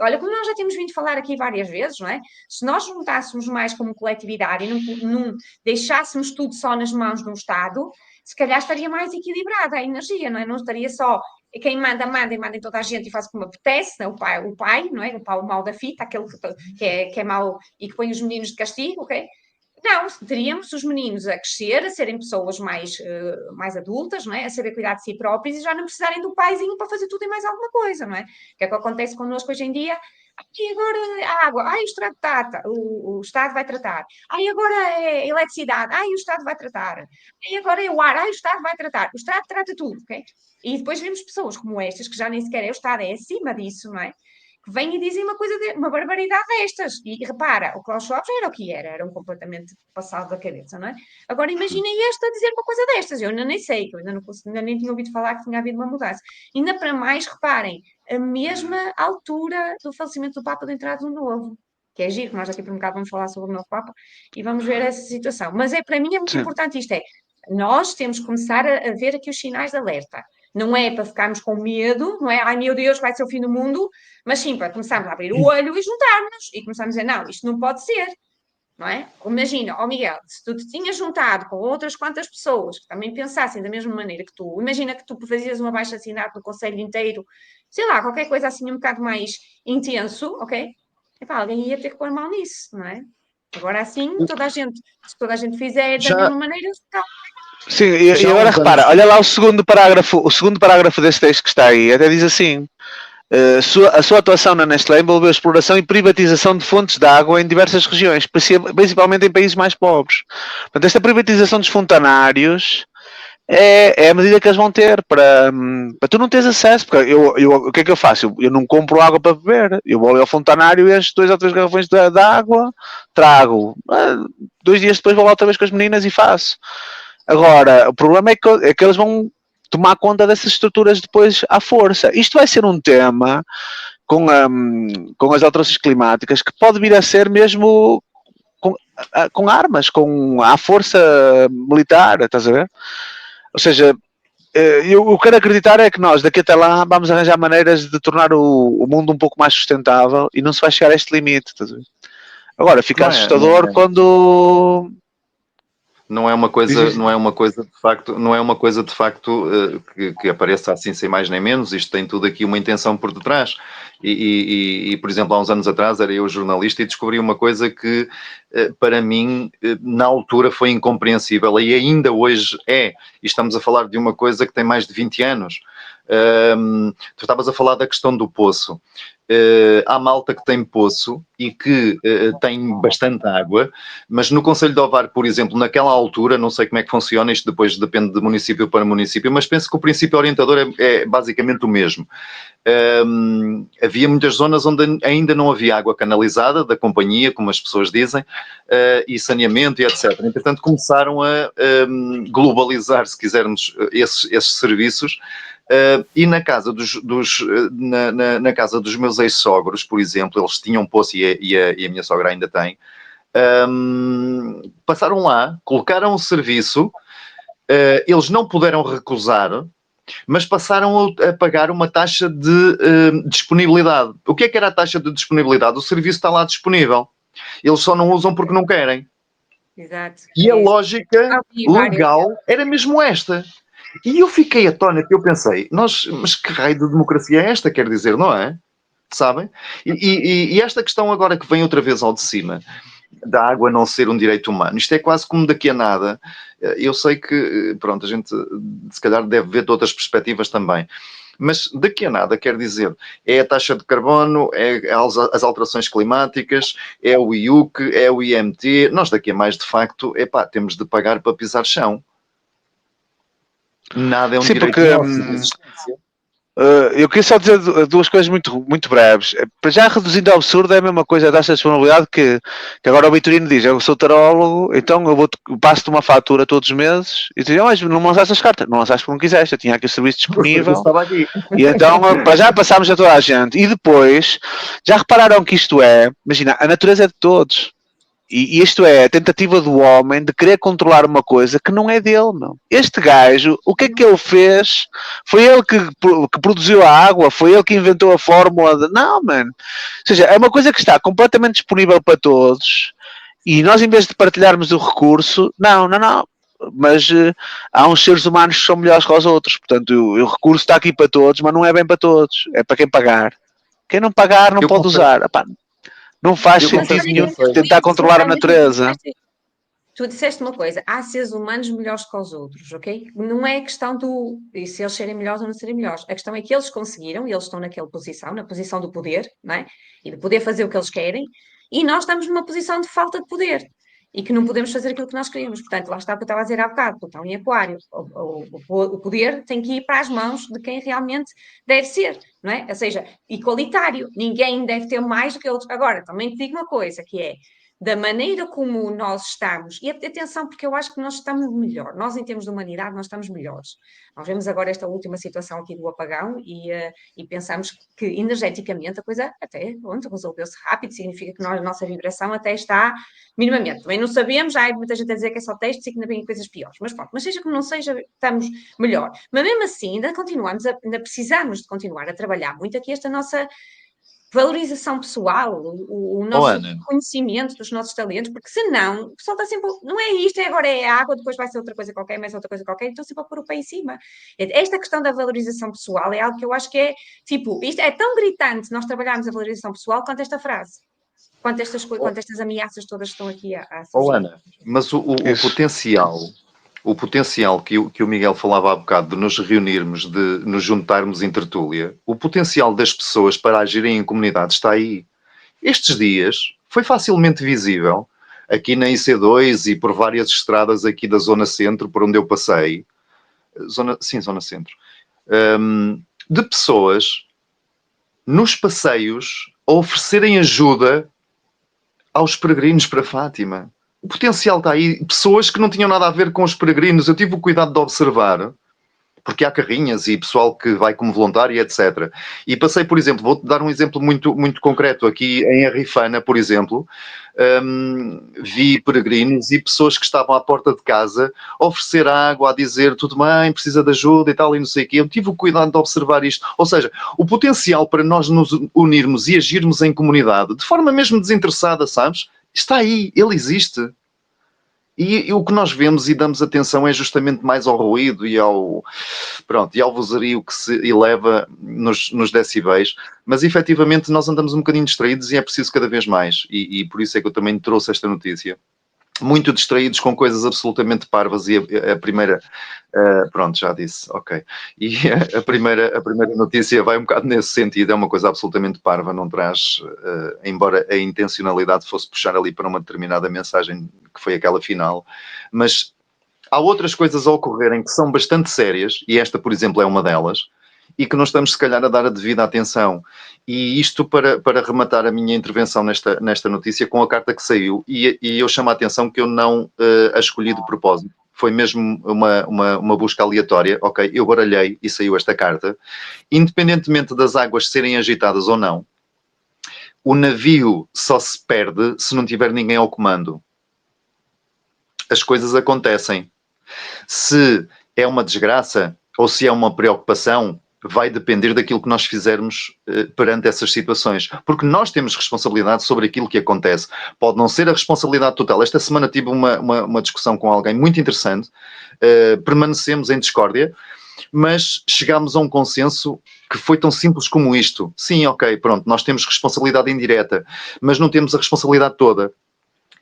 Speaker 1: Olha, como nós já temos vindo falar aqui várias vezes, não é? Se nós juntássemos mais como coletividade e não deixássemos tudo só nas mãos de um Estado, se calhar estaria mais equilibrada a energia, não é? Não estaria só quem manda, manda e manda em toda a gente e faz como apetece, né? O pai, não é? O mal da fita, aquele que é mau e que põe os meninos de castigo, ok? Não, teríamos os meninos a crescer, a serem pessoas mais adultas, não é? A saber cuidar de si próprios e já não precisarem do paizinho para fazer tudo e mais alguma coisa, não é? O que é que acontece connosco hoje em dia? E agora a água, o Estado trata, o Estado vai tratar. Agora é eletricidade, o Estado vai tratar. Agora é o ar, o Estado vai tratar. O Estado trata tudo, ok? E depois vemos pessoas como estas, que já nem sequer é o Estado, é acima disso, não é? Que vêm e dizem uma barbaridade destas. E repara, o Klaus Schwab já era o que era um completamente passado da cabeça, não é? Agora imagina este a dizer uma coisa destas. Eu ainda nem sei, que eu ainda nem tinha ouvido falar que tinha havido uma mudança. Ainda para mais, reparem, a mesma altura do falecimento do Papa, da entrada do novo. Que é giro, que nós daqui por um bocado vamos falar sobre o novo Papa e vamos ver essa situação. Mas para mim é muito
Speaker 3: Sim.
Speaker 1: importante isto, nós temos que começar a ver aqui os sinais de alerta. Não é para ficarmos com medo, não é? Ai meu Deus, vai ser o fim do mundo, mas sim para começarmos a abrir o olho e juntarmos e começarmos a dizer, não, isto não pode ser, não é? Imagina, Miguel, se tu te tinhas juntado com outras quantas pessoas que também pensassem da mesma maneira que tu, imagina que tu fazias um abaixo-assinado no conselho inteiro, sei lá, qualquer coisa assim um bocado mais intenso, ok? Epá, alguém ia ter que pôr mal nisso, não é? Agora assim, se toda a gente fizer da
Speaker 2: Já,
Speaker 1: mesma maneira, calma.
Speaker 3: Sim, e
Speaker 2: já há
Speaker 3: agora
Speaker 2: uns anos.
Speaker 3: repara, olha lá o segundo parágrafo desse texto que está aí, até diz assim: a sua atuação na Nestlé envolveu exploração e privatização de fontes de água em diversas regiões, principalmente em países mais pobres. Portanto, esta privatização dos fontanários é a medida que eles vão ter para tu não teres acesso. Porque o que é que eu faço? Eu não compro água para beber. Eu vou ao fontanário e encho 2 ou 3 garrafões de água, trago. 2 dias depois vou lá outra vez com as meninas e faço. Agora, o problema é que eles vão tomar conta dessas estruturas depois à força. Isto vai ser um tema com as alterações climáticas que pode vir a ser mesmo com armas, com a força militar, estás a ver? Ou seja, eu quero acreditar é que nós daqui até lá vamos arranjar maneiras de tornar o mundo um pouco mais sustentável e não se vai chegar a este limite. Estás a ver? Agora, fica assustador quando
Speaker 2: não é uma coisa, não é uma coisa de facto que apareça assim sem mais nem menos. Isto tem tudo aqui uma intenção por detrás. E, por exemplo, há uns anos atrás era eu jornalista e descobri uma coisa que para mim na altura foi incompreensível e ainda hoje é. E estamos a falar de uma coisa que tem mais de 20 anos. Tu estavas a falar da questão do poço. Há malta que tem poço e que tem bastante água, mas no Conselho de Ovar, por exemplo, naquela altura, não sei como é que funciona, isto depois depende de município para município, mas penso que o princípio orientador é basicamente o mesmo. Havia muitas zonas onde ainda não havia água canalizada da companhia, como as pessoas dizem, e saneamento e etc. Entretanto, começaram a globalizar, se quisermos, esses serviços. E na casa na casa dos meus ex-sogros, por exemplo, eles tinham poço e a minha sogra ainda tem. Passaram lá, colocaram o serviço, eles não puderam recusar, mas passaram a pagar uma taxa de disponibilidade. O que é que era a taxa de disponibilidade? O serviço está lá disponível. Eles só não usam porque não querem.
Speaker 1: Exato.
Speaker 2: E a lógica legal era mesmo esta. E eu fiquei atónito, eu pensei, mas que raio de democracia é esta, quer dizer, não é? Sabem? E esta questão agora que vem outra vez ao de cima, da água não ser um direito humano, isto é quase como daqui a nada. Eu sei que, pronto, a gente se calhar deve ver de outras perspectivas também. Mas daqui a nada, quer dizer, é a taxa de carbono, é as alterações climáticas, é o IUC, é o IMT. Nós daqui a mais, de facto, temos de pagar para pisar chão. Nada é um direito nosso de existência.
Speaker 3: Eu queria só dizer duas coisas muito, muito breves. Para já, reduzindo ao absurdo, é a mesma coisa desta disponibilidade que agora o Vitorino diz: eu sou tarólogo, então eu passo-te uma fatura todos os meses e tu diz: mas não lançaste as cartas. Não lançaste porque não quiseste, eu tinha aqui o serviço disponível.
Speaker 2: Estava aqui.
Speaker 3: E então, para já, passámos a toda a gente. E depois, já repararam que isto imagina, a natureza é de todos. E isto é a tentativa do homem de querer controlar uma coisa que não é dele, não. Este gajo, o que é que ele fez? Foi ele que produziu a água? Foi ele que inventou a fórmula? Não, mano. Ou seja, é uma coisa que está completamente disponível para todos e nós, em vez de partilharmos o recurso, não. Mas há uns seres humanos que são melhores que os outros. Portanto, o recurso está aqui para todos, mas não é bem para todos. É para quem pagar. Quem não pagar não pode usar. Epá, não faz sentido nenhum tentar controlar a natureza.
Speaker 1: Tu disseste uma coisa, há seres humanos melhores que os outros, ok? Não é questão se eles serem melhores ou não serem melhores. A questão é que eles conseguiram, e eles estão naquela posição, na posição do poder, não é? E de poder fazer o que eles querem, e nós estamos numa posição de falta de poder. E que não podemos fazer aquilo que nós queremos. Portanto, lá está o que eu estava a dizer há bocado, Plutão em Aquário. O poder tem que ir para as mãos de quem realmente deve ser, não é? Ou seja, igualitário. Ninguém deve ter mais do que outros. Agora, também te digo uma coisa, que é, da maneira como nós estamos, e atenção, porque eu acho que nós estamos melhor, nós em termos de humanidade, nós estamos melhores. Nós vemos agora esta última situação aqui do apagão e pensamos que energeticamente a coisa até, pronto, resolveu-se rápido, significa que a nossa vibração até está minimamente. Também não sabemos, já há muita gente a dizer que é só testes e que ainda vêm coisas piores, mas pronto, mas seja como não seja, estamos melhor. Mas mesmo assim, ainda precisamos de continuar a trabalhar muito aqui esta nossa valorização pessoal, o nosso
Speaker 2: Ana,
Speaker 1: conhecimento dos nossos talentos, porque senão o pessoal está sempre, não é isto, agora é a água, depois vai ser outra coisa qualquer, mais outra coisa qualquer, então sempre a pôr o pé em cima. Esta questão da valorização pessoal é algo que eu acho que é, tipo, isto é tão gritante nós trabalharmos a valorização pessoal quanto esta frase, quanto estas coisas, quanto estas ameaças todas que estão aqui a surgir.
Speaker 2: Ana, mas o
Speaker 3: Isso.
Speaker 2: potencial, que o Miguel falava há bocado de nos reunirmos, de nos juntarmos em tertúlia, o potencial das pessoas para agirem em comunidade está aí. Estes dias foi facilmente visível, aqui na IC2 e por várias estradas aqui da Zona Centro, por onde eu passei, Zona Centro, de pessoas nos passeios a oferecerem ajuda aos peregrinos para Fátima. O potencial está aí. Pessoas que não tinham nada a ver com os peregrinos. Eu tive o cuidado de observar, porque há carrinhas e pessoal que vai como voluntário, etc. E passei, por exemplo, vou-te dar um exemplo muito, muito concreto. Aqui em Arrifana, por exemplo, vi peregrinos e pessoas que estavam à porta de casa a oferecer água, a dizer tudo bem, precisa de ajuda e tal, e não sei o quê. Eu tive o cuidado de observar isto. Ou seja, o potencial para nós nos unirmos e agirmos em comunidade, de forma mesmo desinteressada, sabes? Está aí, ele existe. E o que nós vemos e damos atenção é justamente mais ao ruído e ao vozerio que se eleva nos decibéis, mas efetivamente nós andamos um bocadinho distraídos e é preciso cada vez mais, e por isso é que eu também trouxe esta notícia. Muito distraídos com coisas absolutamente parvas e a primeira, pronto, já disse, ok. E a primeira notícia vai um bocado nesse sentido, é uma coisa absolutamente parva, não traz, embora a intencionalidade fosse puxar ali para uma determinada mensagem que foi aquela final, mas há outras coisas a ocorrerem que são bastante sérias, e esta, por exemplo, é uma delas, e que não estamos, se calhar, a dar a devida atenção. E isto para rematar a minha intervenção nesta notícia com a carta que saiu, e eu chamo a atenção que eu não a escolhi de propósito. Foi mesmo uma busca aleatória. Ok, eu baralhei e saiu esta carta. Independentemente das águas serem agitadas ou não, o navio só se perde se não tiver ninguém ao comando. As coisas acontecem. Se é uma desgraça ou se é uma preocupação, vai depender daquilo que nós fizermos perante essas situações. Porque nós temos responsabilidade sobre aquilo que acontece. Pode não ser a responsabilidade total. Esta semana tive uma discussão com alguém muito interessante. Permanecemos em discórdia, mas chegámos a um consenso que foi tão simples como isto. Sim, ok, pronto, nós temos responsabilidade indireta, mas não temos a responsabilidade toda.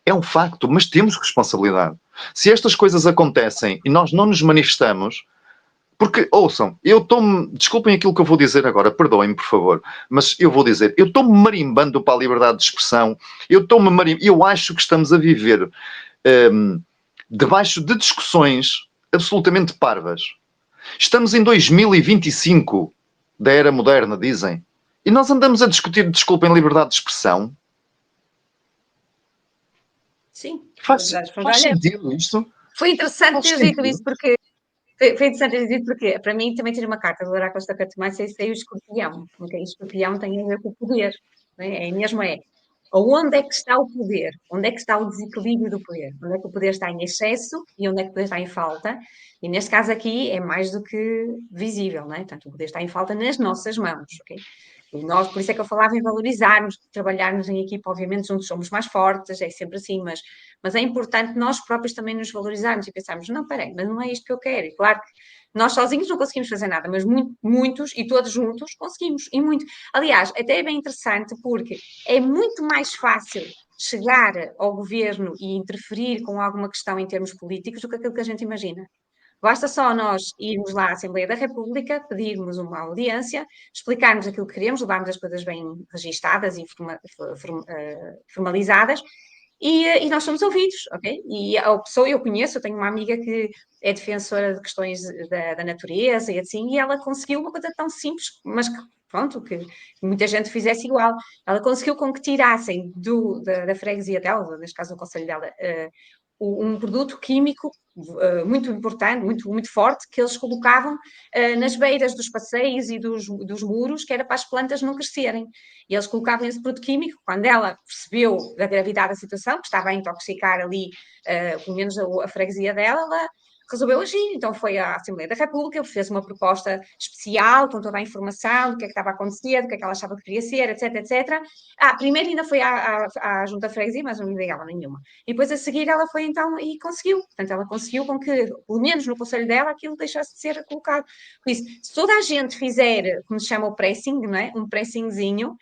Speaker 2: É um facto, mas temos responsabilidade. Se estas coisas acontecem e nós não nos manifestamos, porque, ouçam, desculpem aquilo que eu vou dizer agora, perdoem-me, por favor, mas eu vou dizer, eu estou-me marimbando para a liberdade de expressão, eu acho que estamos a viver debaixo de discussões absolutamente parvas. Estamos em 2025 da era moderna, dizem, e nós andamos a discutir, desculpem, liberdade de expressão.
Speaker 1: Sim,
Speaker 2: Faz sentido isto?
Speaker 1: foi interessante teres dito isso, porque foi interessante teres dito porque para mim também ter uma carta do Oráculo da Cartomante e o escorpião, porque o escorpião tem a ver com o poder, não é? É mesmo onde é que está o poder? Onde é que está o desequilíbrio do poder? Onde é que o poder está em excesso e onde é que o poder está em falta? E neste caso aqui é mais do que visível, não é? Portanto, o poder está em falta nas nossas mãos, ok? E nós, por isso é que eu falava em valorizarmos, trabalharmos em equipa, obviamente juntos somos mais fortes, é sempre assim, mas é importante nós próprios também nos valorizarmos e pensarmos, não, peraí, mas não é isto que eu quero. E claro que nós sozinhos não conseguimos fazer nada, mas muitos e todos juntos conseguimos, e muito. Aliás, até é bem interessante porque é muito mais fácil chegar ao governo e interferir com alguma questão em termos políticos do que aquilo que a gente imagina. Basta só nós irmos lá à Assembleia da República, pedirmos uma audiência, explicarmos aquilo que queremos, levarmos as coisas bem registadas e formalizadas, e nós somos ouvidos, ok? E a pessoa, eu conheço, eu tenho uma amiga que é defensora de questões da natureza e assim, e ela conseguiu uma coisa tão simples, mas que pronto, que muita gente fizesse igual. Ela conseguiu com que tirassem da freguesia dela, neste caso do concelho dela, um produto químico muito importante, muito forte, que eles colocavam nas beiras dos passeios e dos muros, que era para as plantas não crescerem. E eles colocavam esse produto químico. Quando ela percebeu da gravidade da situação, que estava a intoxicar ali, pelo menos a freguesia dela, ela resolveu agir. Então foi à Assembleia da República, fez uma proposta especial com toda a informação do que é que estava a acontecer, do que é que ela achava que deveria ser, etc, etc. Primeiro ainda foi à Junta de Freguesia, mas não lhe ligava nenhuma. E depois a seguir ela foi então e conseguiu. Portanto, ela conseguiu com que, pelo menos no conselho dela, aquilo deixasse de ser colocado. Por isso, se toda a gente fizer, como se chama o pressing, não é? Um pressingzinho,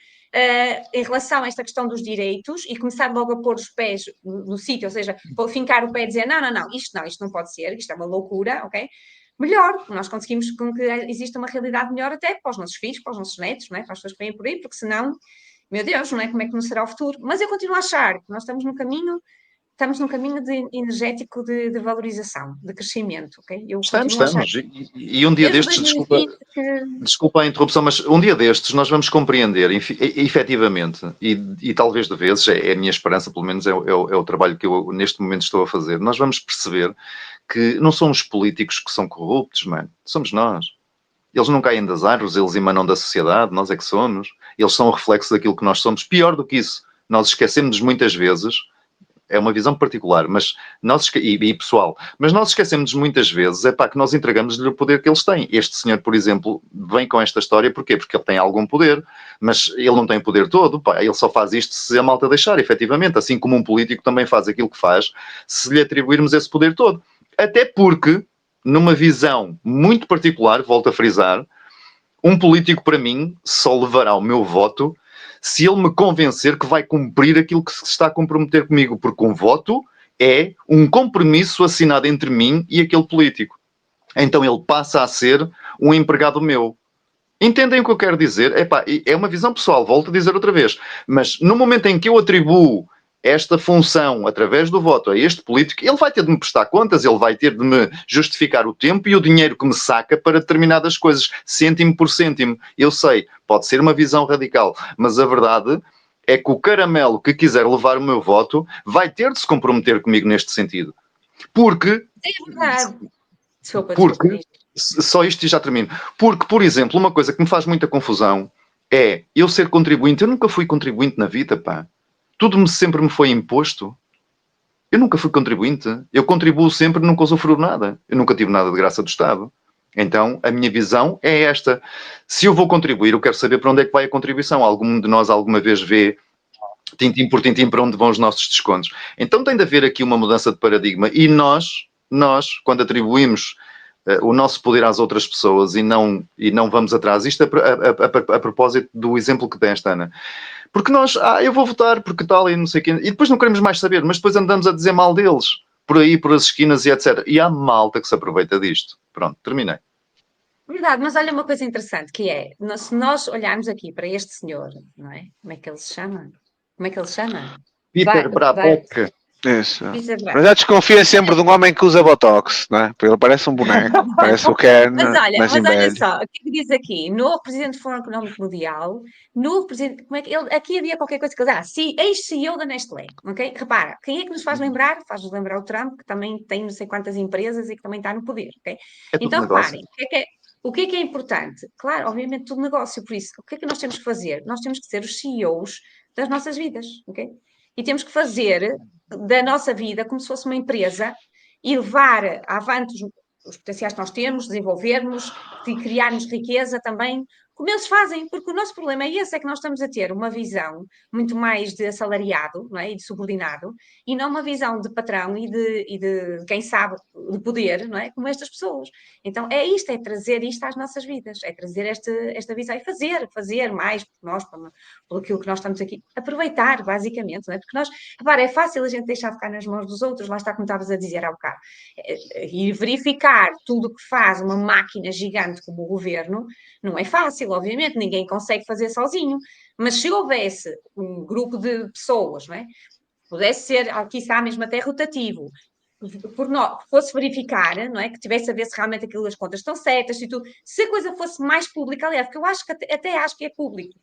Speaker 1: em relação a esta questão dos direitos e começar logo a pôr os pés no sítio, ou seja, fincar o pé e dizer isto não pode ser, isto é uma loucura, ok? Melhor, nós conseguimos com que exista uma realidade melhor até para os nossos filhos, para os nossos netos, não é? Para as pessoas que vêm por aí, porque senão, meu Deus, não é? Como é que não será o futuro? Mas eu continuo a achar que nós estamos num caminho energético de valorização, de crescimento, ok? Eu continuo a achar.
Speaker 2: Estamos. E um dia
Speaker 1: Desde
Speaker 2: destes,
Speaker 1: 2020
Speaker 2: desculpa a interrupção, mas um dia destes nós vamos compreender efetivamente, e talvez de vezes, é a minha esperança, pelo menos é o trabalho que eu neste momento estou a fazer, nós vamos perceber que não são os políticos que são corruptos, mano, somos nós. Eles não caem das árvores, eles emanam da sociedade, nós é que somos. Eles são o reflexo daquilo que nós somos. Pior do que isso, nós esquecemos muitas vezes, é uma visão particular, mas e pessoal, mas nós esquecemos muitas vezes que nós entregamos-lhe o poder que eles têm. Este senhor, por exemplo, vem com esta história, porquê? Porque ele tem algum poder, mas ele não tem o poder todo, ele só faz isto se a malta deixar, efetivamente, assim como um político também faz aquilo que faz, se lhe atribuirmos esse poder todo. Até porque, numa visão muito particular, volto a frisar, um político para mim só levará o meu voto se ele me convencer que vai cumprir aquilo que se está a comprometer comigo, porque um voto é um compromisso assinado entre mim e aquele político. Então ele passa a ser um empregado meu. Entendem o que eu quero dizer? É uma visão pessoal, volto a dizer outra vez. Mas no momento em que eu atribuo esta função através do voto a este político, ele vai ter de me prestar contas, ele vai ter de me justificar o tempo e o dinheiro que me saca para determinadas coisas, cêntimo por cêntimo. Eu sei, pode ser uma visão radical, mas a verdade é que o caramelo que quiser levar o meu voto vai ter de se comprometer comigo neste sentido. Porque...
Speaker 1: É verdade. Desculpa.
Speaker 2: Só isto e já termino. Porque, por exemplo, uma coisa que me faz muita confusão é eu ser contribuinte. Eu nunca fui contribuinte na vida, pá. Tudo sempre me foi imposto. Eu nunca fui contribuinte. Eu contribuo sempre e nunca usufruo nada. Eu nunca tive nada de graça do Estado. Então, a minha visão é esta. Se eu vou contribuir, eu quero saber para onde é que vai a contribuição. Algum de nós alguma vez vê tintim por tintim para onde vão os nossos descontos. Então tem de haver aqui uma mudança de paradigma. E nós quando atribuímos o nosso poder às outras pessoas e não vamos atrás, isto a propósito do exemplo que deste, Ana. Porque nós, eu vou votar porque tal e não sei o quê, e depois não queremos mais saber, mas depois andamos a dizer mal deles, por aí, por as esquinas e etc. E há malta que se aproveita disto. Pronto, terminei.
Speaker 1: Verdade, mas olha uma coisa interessante, que é, se nós olharmos aqui para este senhor, não é? Como é que ele se chama?
Speaker 2: Peter Brabeck.
Speaker 3: Isso. Mas já desconfia sempre de um homem que usa Botox, não é? Ele parece um boneco, parece o Ken,
Speaker 1: mas olha
Speaker 3: velho.
Speaker 1: Só, o que é que diz aqui? Novo Presidente do Fórum Económico Mundial, novo Presidente, como é que ele, aqui havia qualquer coisa que ele ex-CEO da Nestlé, ok? Repara, quem é que nos faz lembrar? Faz-nos lembrar o Trump, que também tem não sei quantas empresas e que também está no poder, ok? Então reparem, o que é importante? Claro, obviamente tudo negócio, por isso, o que é que nós temos que fazer? Nós temos que ser os CEOs das nossas vidas, ok? E temos que fazer da nossa vida como se fosse uma empresa e levar avante os potenciais que nós temos, desenvolvermos e criarmos riqueza também, como eles fazem, porque o nosso problema é esse, é que nós estamos a ter uma visão muito mais de assalariado, não é? E de subordinado, e não uma visão de patrão e de quem sabe, de poder, não é? Como estas pessoas. Então é isto, é trazer isto às nossas vidas, é trazer esta visão e fazer mais por nós, por aquilo que nós estamos aqui, aproveitar, basicamente, não é? Porque nós, repara, é fácil a gente deixar ficar nas mãos dos outros, lá está como estavas a dizer há bocado, e verificar tudo o que faz uma máquina gigante como o governo, não é fácil, obviamente, ninguém consegue fazer sozinho, mas se houvesse um grupo de pessoas, não é? Pudesse ser, aqui está mesmo até rotativo, fosse verificar, não é? Que tivesse a ver se realmente aquilo as contas estão certas e tudo, se a coisa fosse mais pública, aliás, porque eu acho que até acho que é público,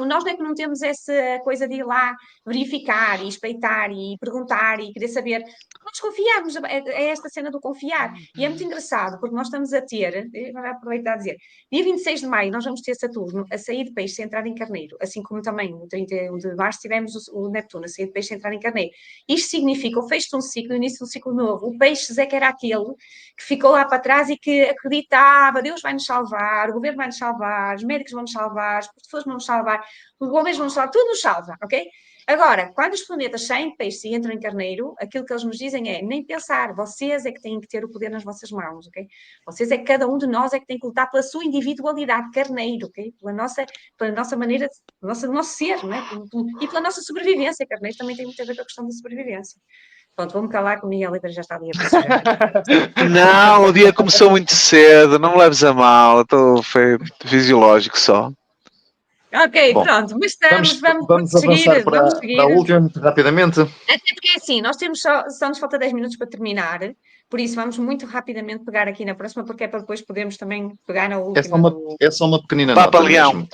Speaker 1: nós é que não temos essa coisa de ir lá verificar e espreitar e perguntar e querer saber. Nós confiamos, é esta cena do confiar. E é muito engraçado, porque nós estamos a ter, eu vou aproveitar a dizer, dia 26 de maio nós vamos ter Saturno a sair de Peixe e entrar em Carneiro, assim como também no 31 de março tivemos o Neptuno a sair de Peixe e entrar em Carneiro. Isto significa o fecho de um ciclo, o início de um ciclo novo. O Peixes é que era aquele que ficou lá para trás e que acreditava, Deus vai nos salvar, o governo vai nos salvar, os médicos vão nos salvar, os professores vão nos salvar, os bombeiros vão nos salvar, tudo nos salva, ok? Agora, quando os planetas saem de Peixe e entram em Carneiro, aquilo que eles nos dizem é nem pensar, vocês é que têm que ter o poder nas vossas mãos, ok? Vocês é que cada um de nós é que tem que lutar pela sua individualidade, Carneiro, ok? Pela nossa maneira, do nosso ser, né? E pela nossa sobrevivência. Carneiro também tem muito a ver com a questão da sobrevivência. Pronto, vou-me calar que o Miguel Oliveira já está ali a bocejar.
Speaker 3: Não, o dia começou muito cedo, não me leves a mal, foi fisiológico só.
Speaker 1: Ok,
Speaker 2: Bom,
Speaker 1: pronto, mas
Speaker 2: vamos avançar para
Speaker 1: vamos
Speaker 2: a
Speaker 1: seguir.
Speaker 2: última, muito rapidamente.
Speaker 1: Até porque é assim, nós temos só nos falta 10 minutos para terminar, por isso vamos muito rapidamente pegar aqui na próxima, porque é para depois podermos também pegar na última do...
Speaker 2: É só uma pequenina
Speaker 3: Papa
Speaker 2: nota
Speaker 3: Leão.
Speaker 2: mesmo.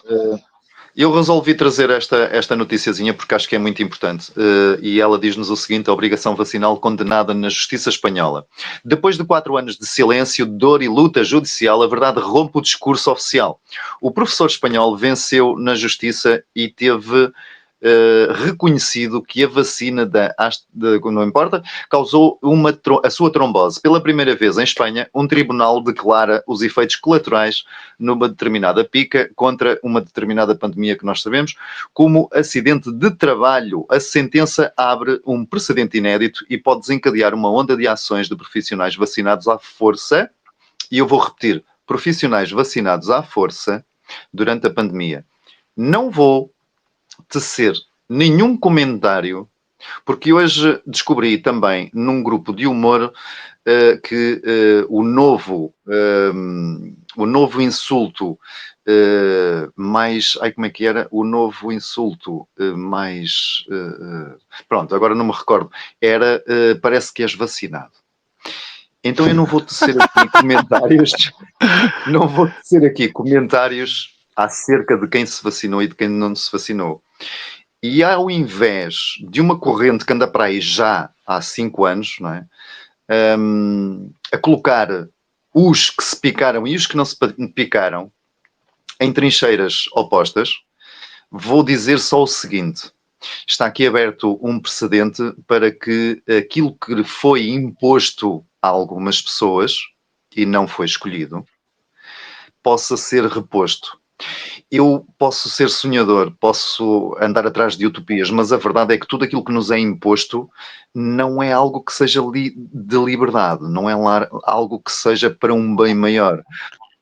Speaker 2: Eu resolvi trazer esta noticiazinha porque acho que é muito importante. E ela diz-nos o seguinte: a obrigação vacinal condenada na justiça espanhola. Depois de 4 anos de silêncio, dor e luta judicial, a verdade rompe o discurso oficial. O professor espanhol venceu na justiça e teve reconhecido que a vacina não importa, causou a sua trombose. Pela primeira vez em Espanha, um tribunal declara os efeitos colaterais numa determinada pica contra uma determinada pandemia que nós sabemos como acidente de trabalho. A sentença abre um precedente inédito e pode desencadear uma onda de ações de profissionais vacinados à força, e eu vou repetir, profissionais vacinados à força durante a pandemia. Não vou tecer nenhum comentário, porque hoje descobri também num grupo de humor que o novo insulto mais... Ai, como é que era? O novo insulto mais... pronto, agora não me recordo. Era parece que és vacinado. Então eu não vou tecer aqui comentários. Não vou tecer aqui comentários acerca de quem se vacinou e de quem não se vacinou. E ao invés de uma corrente que anda para aí já há 5 anos, não é? A colocar os que se picaram e os que não se picaram em trincheiras opostas, vou dizer só o seguinte: está aqui aberto um precedente para que aquilo que foi imposto a algumas pessoas e não foi escolhido possa ser reposto. Eu posso ser sonhador, posso andar atrás de utopias, mas a verdade é que tudo aquilo que nos é imposto não é algo que seja de liberdade, não é algo que seja para um bem maior.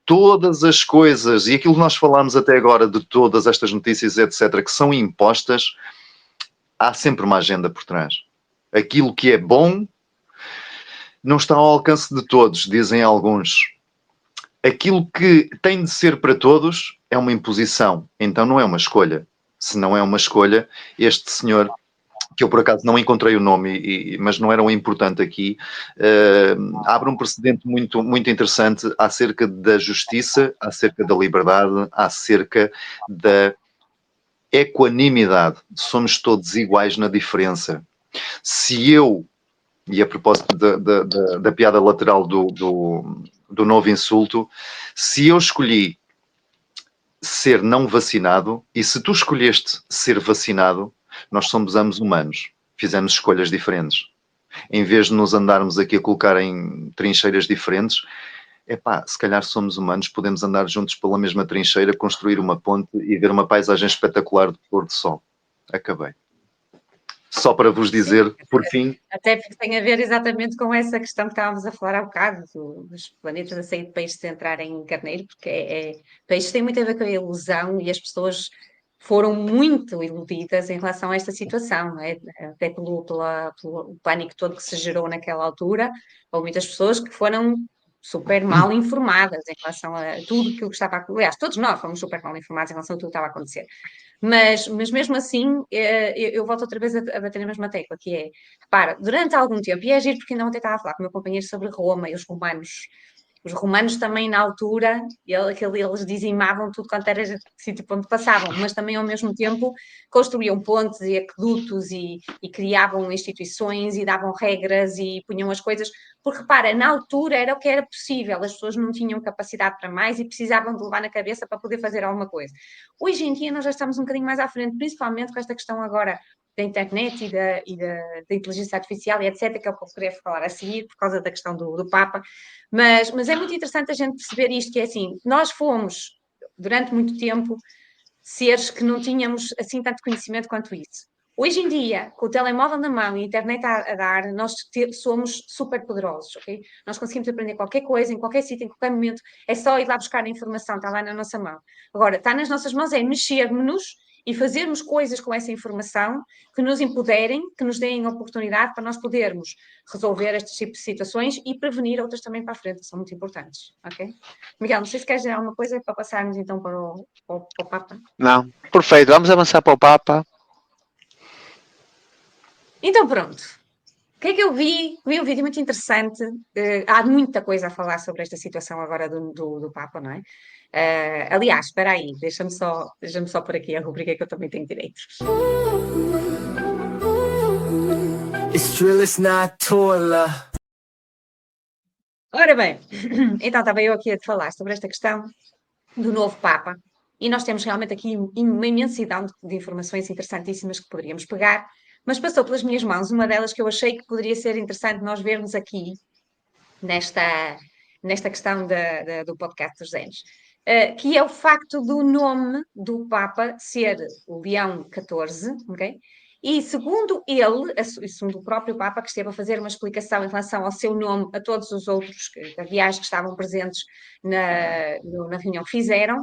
Speaker 2: Todas as coisas, e aquilo que nós falámos até agora de todas estas notícias, etc., que são impostas, há sempre uma agenda por trás. Aquilo que é bom não está ao alcance de todos, dizem alguns. Aquilo que tem de ser para todos é uma imposição, então não é uma escolha. Se não é uma escolha, este senhor, que eu por acaso não encontrei o nome, mas não era o importante aqui, abre um precedente muito, muito interessante acerca da justiça, acerca da liberdade, acerca da equanimidade. Somos todos iguais na diferença. Se eu, e a propósito da piada lateral do novo insulto, se eu escolhi ser não vacinado e se tu escolheste ser vacinado, nós somos ambos humanos. Fizemos escolhas diferentes. Em vez de nos andarmos aqui a colocar em trincheiras diferentes, se calhar somos humanos, podemos andar juntos pela mesma trincheira, construir uma ponte e ver uma paisagem espetacular de pôr do sol. Acabei. Só para vos dizer, sim, por fim...
Speaker 1: Até porque tem a ver exatamente com essa questão que estávamos a falar há bocado, dos planetas a sair de peixes entrarem em carneiro, porque peixes tem muito a ver com a ilusão e as pessoas foram muito iludidas em relação a esta situação, não é? Até pelo pânico todo que se gerou naquela altura. Houve muitas pessoas que foram super mal informadas em relação a tudo aquilo que estava a acontecer. Aliás, todos nós fomos super mal informados em relação a tudo que estava a acontecer. Mas mesmo assim, eu volto outra vez a bater na mesma tecla, que é, repara, durante algum tempo, e é giro porque ainda ontem estava a falar com o meu companheiro sobre Roma e os romanos. Os romanos também, na altura, eles dizimavam tudo quanto era sítio por onde passavam, mas também, ao mesmo tempo, construíam pontes e aquedutos e criavam instituições e davam regras e punham as coisas. Porque, repara, na altura era o que era possível, as pessoas não tinham capacidade para mais e precisavam de levar na cabeça para poder fazer alguma coisa. Hoje em dia, nós já estamos um bocadinho mais à frente, principalmente com esta questão agora da internet da inteligência artificial e etc., que é o que eu queria falar a seguir, por causa da questão do Papa. Mas é muito interessante a gente perceber isto, que é assim, nós fomos, durante muito tempo, seres que não tínhamos assim tanto conhecimento quanto isso. Hoje em dia, com o telemóvel na mão e a internet a dar, nós somos super poderosos, ok? Nós conseguimos aprender qualquer coisa, em qualquer sítio, em qualquer momento. É só ir lá buscar a informação, está lá na nossa mão. Agora, está nas nossas mãos é mexermos-nos e fazermos coisas com essa informação que nos empoderem, que nos deem oportunidade para nós podermos resolver estes tipos de situações e prevenir outras também para a frente, são muito importantes, ok? Miguel, não sei se queres dizer alguma coisa para passarmos então para o Papa.
Speaker 3: Não, perfeito, vamos avançar para o Papa.
Speaker 1: Então pronto, o que é que eu vi? Vi um vídeo muito interessante, há muita coisa a falar sobre esta situação agora do Papa, não é? Aliás, espera aí, deixa-me só por aqui a rubrica que eu também tenho direito. Ora bem, então estava eu aqui a te falar sobre esta questão do novo Papa, e nós temos realmente aqui uma imensidão de informações interessantíssimas que poderíamos pegar, mas passou pelas minhas mãos uma delas que eu achei que poderia ser interessante nós vermos aqui nesta questão do podcast dos Zenos, que é o facto do nome do Papa ser o Leão XIV, ok? E segundo ele, segundo o próprio Papa, que esteve a fazer uma explicação em relação ao seu nome a todos os outros cardeais que estavam presentes na reunião que fizeram,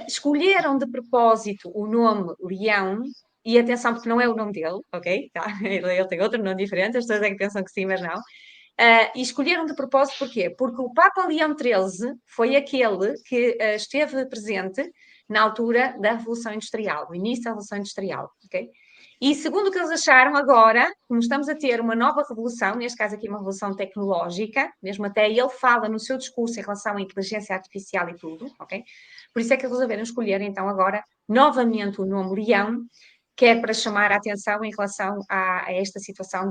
Speaker 1: escolheram de propósito o nome Leão, e atenção, porque não é o nome dele, ok? Tá? Ele tem outro nome diferente, as pessoas é que pensam que sim, mas não. E escolheram de propósito porquê? Porque o Papa Leão XIII foi aquele que esteve presente na altura da Revolução Industrial, no início da Revolução Industrial, ok? E segundo o que eles acharam agora, como estamos a ter uma nova revolução, neste caso aqui uma revolução tecnológica, mesmo até ele fala no seu discurso em relação à inteligência artificial e tudo, ok? Por isso é que eles resolveram escolher então agora novamente o nome Leão, que é para chamar a atenção em relação a esta situação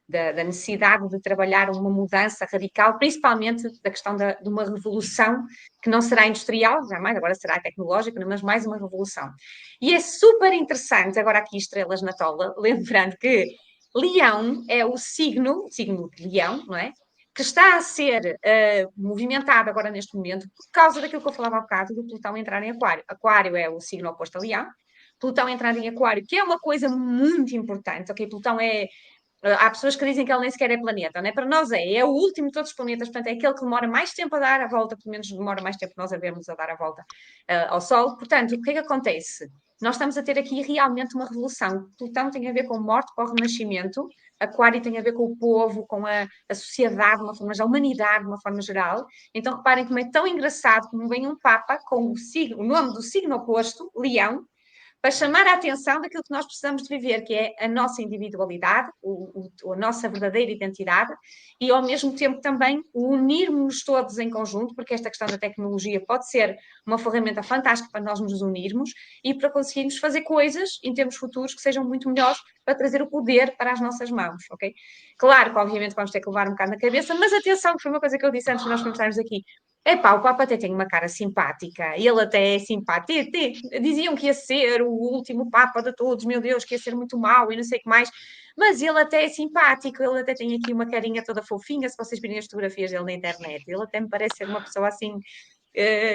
Speaker 1: da necessidade de trabalhar uma mudança radical, principalmente da questão de uma revolução que não será industrial, jamais, agora será tecnológica, mas mais uma revolução. E é super interessante, agora aqui estrelas na tola, lembrando que Leão é o signo de Leão, não é? Que está a ser movimentado agora neste momento por causa daquilo que eu falava há bocado, do Plutão entrar em Aquário. Aquário é o signo oposto a Leão, Plutão entrar em Aquário, que é uma coisa muito importante, ok? Plutão é. Há pessoas que dizem que ele nem sequer é planeta, não é? Para nós é o último de todos os planetas, portanto é aquele que demora mais tempo a dar a volta, pelo menos demora mais tempo nós a vermos a dar a volta ao Sol. Portanto, o que é que acontece? Nós estamos a ter aqui realmente uma revolução. Plutão tem a ver com morte, com o renascimento, Aquário tem a ver com o povo, com a sociedade, de uma forma geral, a humanidade, de uma forma geral. Então reparem como é tão engraçado como vem um Papa com o nome do signo oposto, Leão, para chamar a atenção daquilo que nós precisamos de viver, que é a nossa individualidade, a nossa verdadeira identidade, e ao mesmo tempo também o unirmos todos em conjunto, porque esta questão da tecnologia pode ser uma ferramenta fantástica para nós nos unirmos e para conseguirmos fazer coisas em termos futuros que sejam muito melhores para trazer o poder para as nossas mãos, ok? Claro que obviamente vamos ter que levar um bocado na cabeça, mas atenção, que foi uma coisa que eu disse antes de nós começarmos aqui, epá, o Papa até tem uma cara simpática, ele até é simpático. Diziam que ia ser o último Papa de todos, meu Deus, que ia ser muito mau e não sei o que mais, mas ele até é simpático, ele até tem aqui uma carinha toda fofinha, se vocês virem as fotografias dele na internet, ele até me parece ser uma pessoa assim,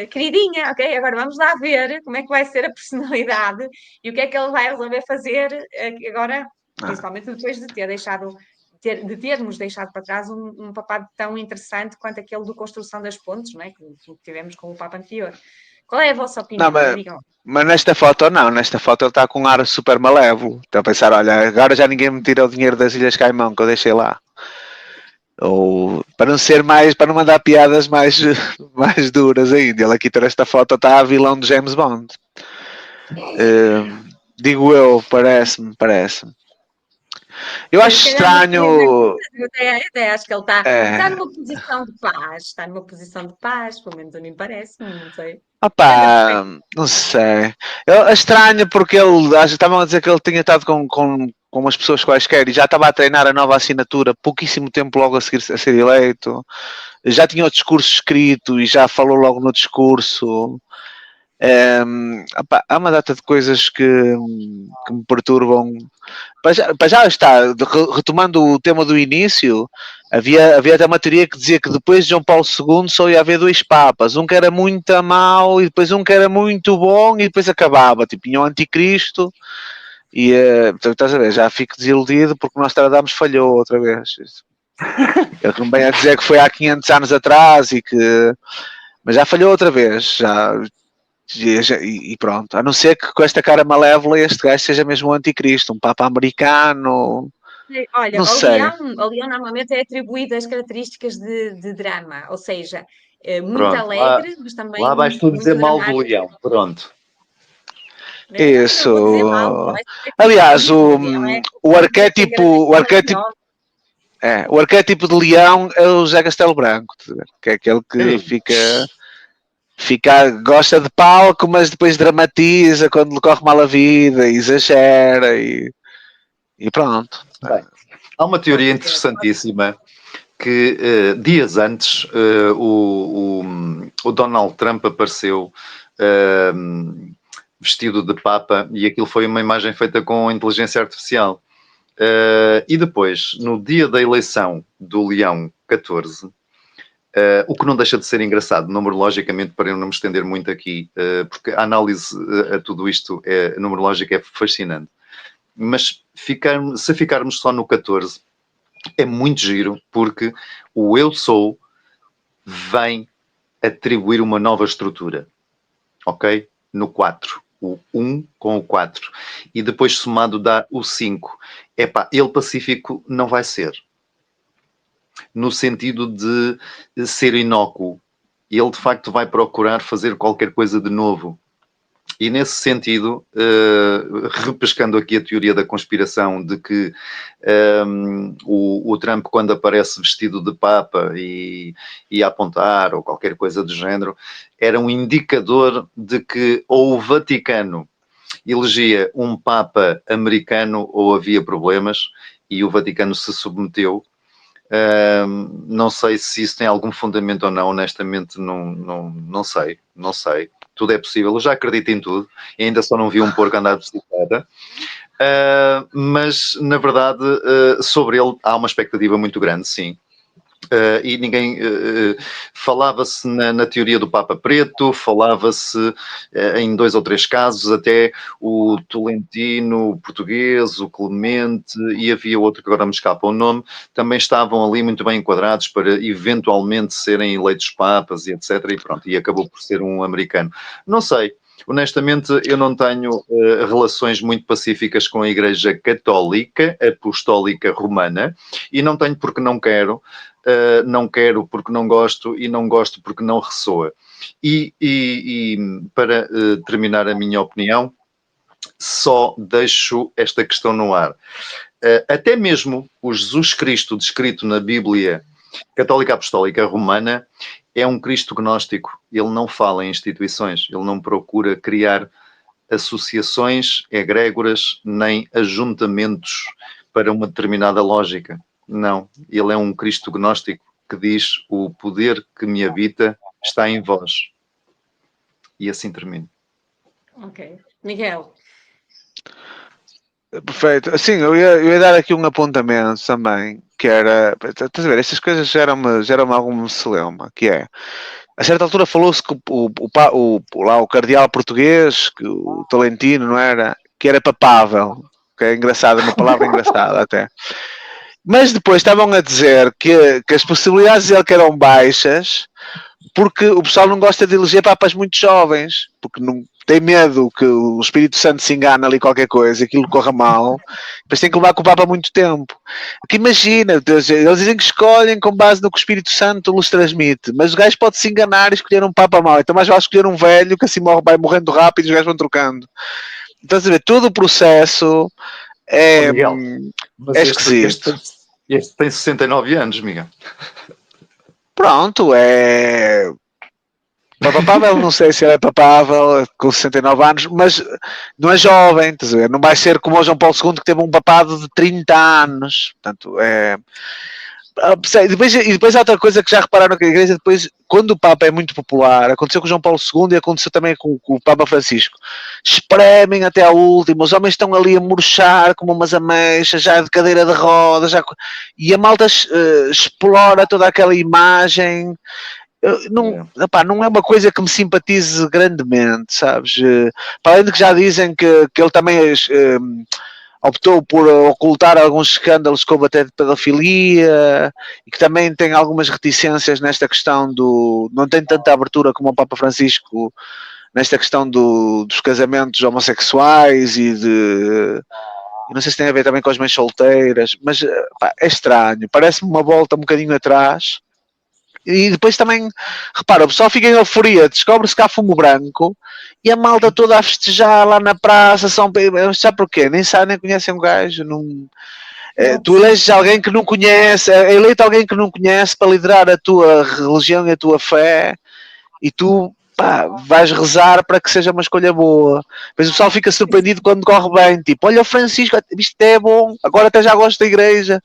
Speaker 1: queridinha, ok? Agora vamos lá ver como é que vai ser a personalidade e o que é que ele vai resolver fazer agora, principalmente depois de ter deixado de termos deixado para trás um papado tão interessante quanto aquele de construção das pontes, não é? que tivemos com o Papa anterior. Qual é a vossa opinião?
Speaker 3: Não, mas nesta foto não, nesta foto ele está com um ar super malévolo. Está a pensar, olha, agora já ninguém me tira o dinheiro das Ilhas Caimão que eu deixei lá. Ou para não ser mais, para não mandar piadas mais duras ainda. Ele aqui toda esta foto está a vilão de James Bond. Digo eu, parece-me. Eu acho
Speaker 1: Se calhar não tinha
Speaker 3: estranho.
Speaker 1: eu até acho que ele está
Speaker 3: É,
Speaker 1: numa posição de paz, está numa posição de paz, pelo menos a mim parece-me, não sei. Anda
Speaker 3: opá,
Speaker 1: perfeito.
Speaker 3: não sei. É estranho porque estavam a dizer que ele tinha estado com umas pessoas quaisquer e já estava a treinar a nova assinatura pouquíssimo tempo logo a seguir a ser eleito. Já tinha o discurso escrito e já falou logo no discurso. Opá, há uma data de coisas que me perturbam. Para já está, retomando o tema do início, havia até uma teoria que dizia que depois de João Paulo II só ia haver dois papas, um que era muito mau e depois um que era muito bom e depois acabava, tipo, tinha o anticristo e portanto, estás a ver, já fico desiludido porque o Nostradamus falhou outra vez. Ele que não vem a dizer que foi há 500 anos atrás mas já falhou outra vez, e pronto, a não ser que com esta cara malévola este gajo seja mesmo o anticristo, um papa americano,
Speaker 1: Olha,
Speaker 3: não sei.
Speaker 1: ao leão normalmente é atribuído as características de drama, ou seja, muito
Speaker 2: Pronto, lá,
Speaker 1: alegre, mas também
Speaker 2: lá vais tu dizer
Speaker 1: muito
Speaker 2: mal do
Speaker 1: dramático.
Speaker 2: leão. Pronto.
Speaker 1: Eu não vou dizer mal, não
Speaker 3: Isso.
Speaker 1: vai ser
Speaker 3: Aliás,
Speaker 1: positivo. O leão é
Speaker 3: o
Speaker 1: uma coisa que
Speaker 3: arquétipo,
Speaker 1: agradece
Speaker 3: o
Speaker 1: aos
Speaker 3: arquétipo,
Speaker 1: novos.
Speaker 3: o arquétipo de leão é o José Castelo Branco, que é aquele que
Speaker 2: Ei,
Speaker 3: gosta de palco, mas depois dramatiza quando lhe corre mal a vida, exagera e pronto.
Speaker 2: bem, há uma
Speaker 1: Pode
Speaker 2: teoria
Speaker 1: ser.
Speaker 2: interessantíssima que dias antes o Donald Trump apareceu vestido de Papa e aquilo foi uma imagem feita com inteligência artificial. E depois, no dia da eleição do Leão 14, o que não deixa de ser engraçado, numerologicamente, para eu não me estender muito aqui, porque a análise a tudo isto numerológica é fascinante. Mas se ficarmos só no 14, é muito giro, porque o eu sou vem atribuir uma nova estrutura, ok? No 4. O 1 com o 4. E depois somado dá o 5. Epá, ele pacífico não vai ser. No sentido de ser inócuo. Ele de facto vai procurar fazer qualquer coisa de novo. E nesse sentido, repescando aqui a teoria da conspiração de que o Trump, quando aparece vestido de Papa e a apontar ou qualquer coisa do género, era um indicador de que ou o Vaticano elegia um Papa americano ou havia problemas e o Vaticano se submeteu. Não sei se isso tem algum fundamento ou não, honestamente não sei, não sei. Tudo é possível, eu já acredito em tudo e ainda só não vi um porco andar de bicicleta. Mas na verdade sobre ele há uma expectativa muito grande, sim. E ninguém falava-se na teoria do Papa Preto, falava-se em 2 ou 3 casos, até o Tolentino, o português, o Clemente e havia outro que agora me escapa o nome, também estavam ali muito bem enquadrados para eventualmente serem eleitos papas e etc. E pronto, e acabou por ser um americano. Não sei. Honestamente, eu não tenho relações muito pacíficas com a Igreja Católica, Apostólica Romana, e não tenho porque não quero. Não quero porque não gosto e não gosto porque não ressoa. E para terminar a minha opinião, só deixo esta questão no ar. Até mesmo o Jesus Cristo descrito na Bíblia Católica Apostólica Romana é um Cristo gnóstico. Ele não fala em instituições, ele não procura criar associações egrégoras nem ajuntamentos para uma determinada lógica. Não, ele é um Cristo gnóstico que diz: o poder que me habita está em vós. E assim termino.
Speaker 1: Ok. Miguel,
Speaker 3: Perfeito. Sim, eu ia dar aqui um apontamento também, que era, estás a ver, estas coisas geram-me algum celeuma, que é, a certa altura falou-se que o cardeal português, que o Tolentino, não era, que era papável, que é engraçado, uma palavra engraçada até. Mas depois estavam a dizer que as possibilidades dele que eram baixas, porque o pessoal não gosta de eleger papas muito jovens, porque não tem medo que o Espírito Santo se engane ali qualquer coisa, aquilo corra mal, depois tem que levar com o Papa muito tempo. Porque imagina, eles dizem que escolhem com base no que o Espírito Santo lhes transmite, mas o gajo pode se enganar e escolher um Papa mau, então mais vale escolher um velho que assim vai morrendo rápido e os gajos vão trocando. Então, a ver, todo o processo é,
Speaker 2: Miguel, mas
Speaker 3: é esquisito.
Speaker 2: Este tem 69 anos, Miguel.
Speaker 3: Pronto, é. Papável, não sei se ele é papável com 69 anos, mas não é jovem, estás a ver? Não vai ser como o João Paulo II que teve um papado de 30 anos. Portanto, é. E depois há outra coisa que já repararam que a igreja depois, quando o Papa é muito popular, aconteceu com o João Paulo II e aconteceu também com o Papa Francisco, espremem até ao último, os homens estão ali a murchar como umas ameixas, já de cadeira de rodas, e a malta explora toda aquela imagem. Não é uma coisa que me simpatize grandemente, sabes? Para além de que já dizem que ele também optou por ocultar alguns escândalos que houve até de pedofilia e que também tem algumas reticências nesta questão não tem tanta abertura como o Papa Francisco nesta questão dos casamentos homossexuais não sei se tem a ver também com as mães solteiras, mas é estranho, parece-me uma volta um bocadinho atrás. E depois também, repara, o pessoal fica em euforia, descobre-se que há fumo branco e a malta toda a festejar lá na praça, sabe porquê? Nem sabe, nem conhecem um gajo. Tu eleges alguém que não conhece, é eleito alguém que não conhece para liderar a tua religião e a tua fé e tu vais rezar para que seja uma escolha boa. Depois o pessoal fica surpreendido quando corre bem, tipo, olha o Francisco, isto é bom, agora até já gosto da igreja.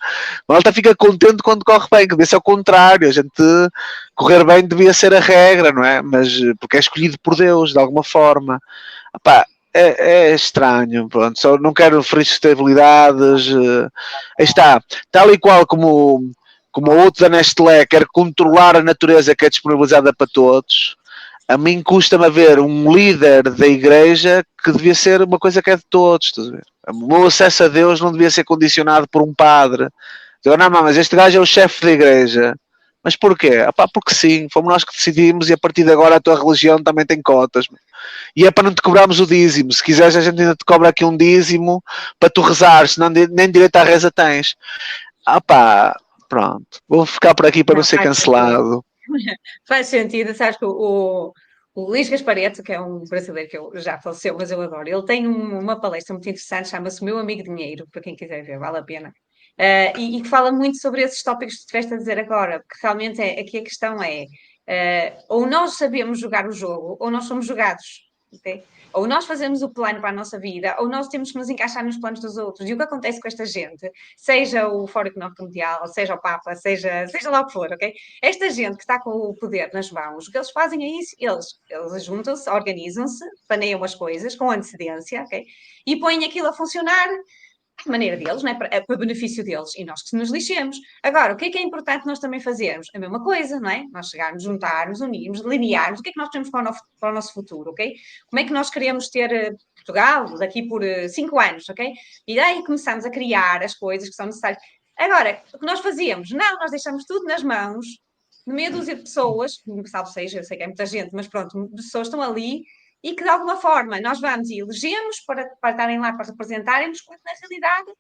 Speaker 3: A malta fica contente quando corre bem, que deve ser ao contrário, a gente correr bem devia ser a regra, não é? Mas porque é escolhido por Deus, de alguma forma. É estranho, pronto, só não quero referir estabilidades. Aí está, tal e qual como o outro da Nestlé quer controlar a natureza que é disponibilizada para todos. A mim custa-me ver um líder da igreja que devia ser uma coisa que é de todos. Estás a ver? O meu acesso a Deus não devia ser condicionado por um padre. Não, mas este gajo é o chefe da igreja. Mas porquê? Porque sim, fomos nós que decidimos e a partir de agora a tua religião também tem cotas. E é para não te cobrarmos o dízimo. Se quiseres a gente ainda te cobra aqui um dízimo para tu rezares, senão nem direito à reza tens. Pronto. Vou ficar por aqui para não ser cancelado.
Speaker 1: Faz sentido, sabes que o Luís Gaspareto, que é um brasileiro que já faleceu, mas eu adoro, ele tem uma palestra muito interessante, chama-se Meu Amigo Dinheiro, para quem quiser ver, vale a pena. E que fala muito sobre esses tópicos que estiveste a dizer agora, porque realmente aqui a questão é ou nós sabemos jogar o jogo, ou nós somos jogados, ok? Ou nós fazemos o plano para a nossa vida, ou nós temos que nos encaixar nos planos dos outros. E o que acontece com esta gente, seja o Fórum Económico Mundial, seja o Papa, seja lá o que for, ok? Esta gente que está com o poder nas mãos, o que eles fazem é isso, eles juntam-se, organizam-se, planeiam as coisas com antecedência, ok? E põem aquilo a funcionar à maneira deles, não é? Para benefício deles, e nós que nos lixemos. Agora, o que é importante nós também fazermos? A mesma coisa, não é? Nós chegarmos, juntarmos, unirmos, delinearmos o que é que nós queremos para o nosso futuro, ok? Como é que nós queremos ter Portugal daqui por 5 anos, ok? E daí começamos a criar as coisas que são necessárias. Agora, o que nós fazíamos? Não, nós deixamos tudo nas mãos de meia dúzia de pessoas, salvo seja, eu sei que é muita gente, mas pronto, pessoas estão ali e que de alguma forma nós vamos e elegemos para estarem lá, para representarem-nos, quando na realidade,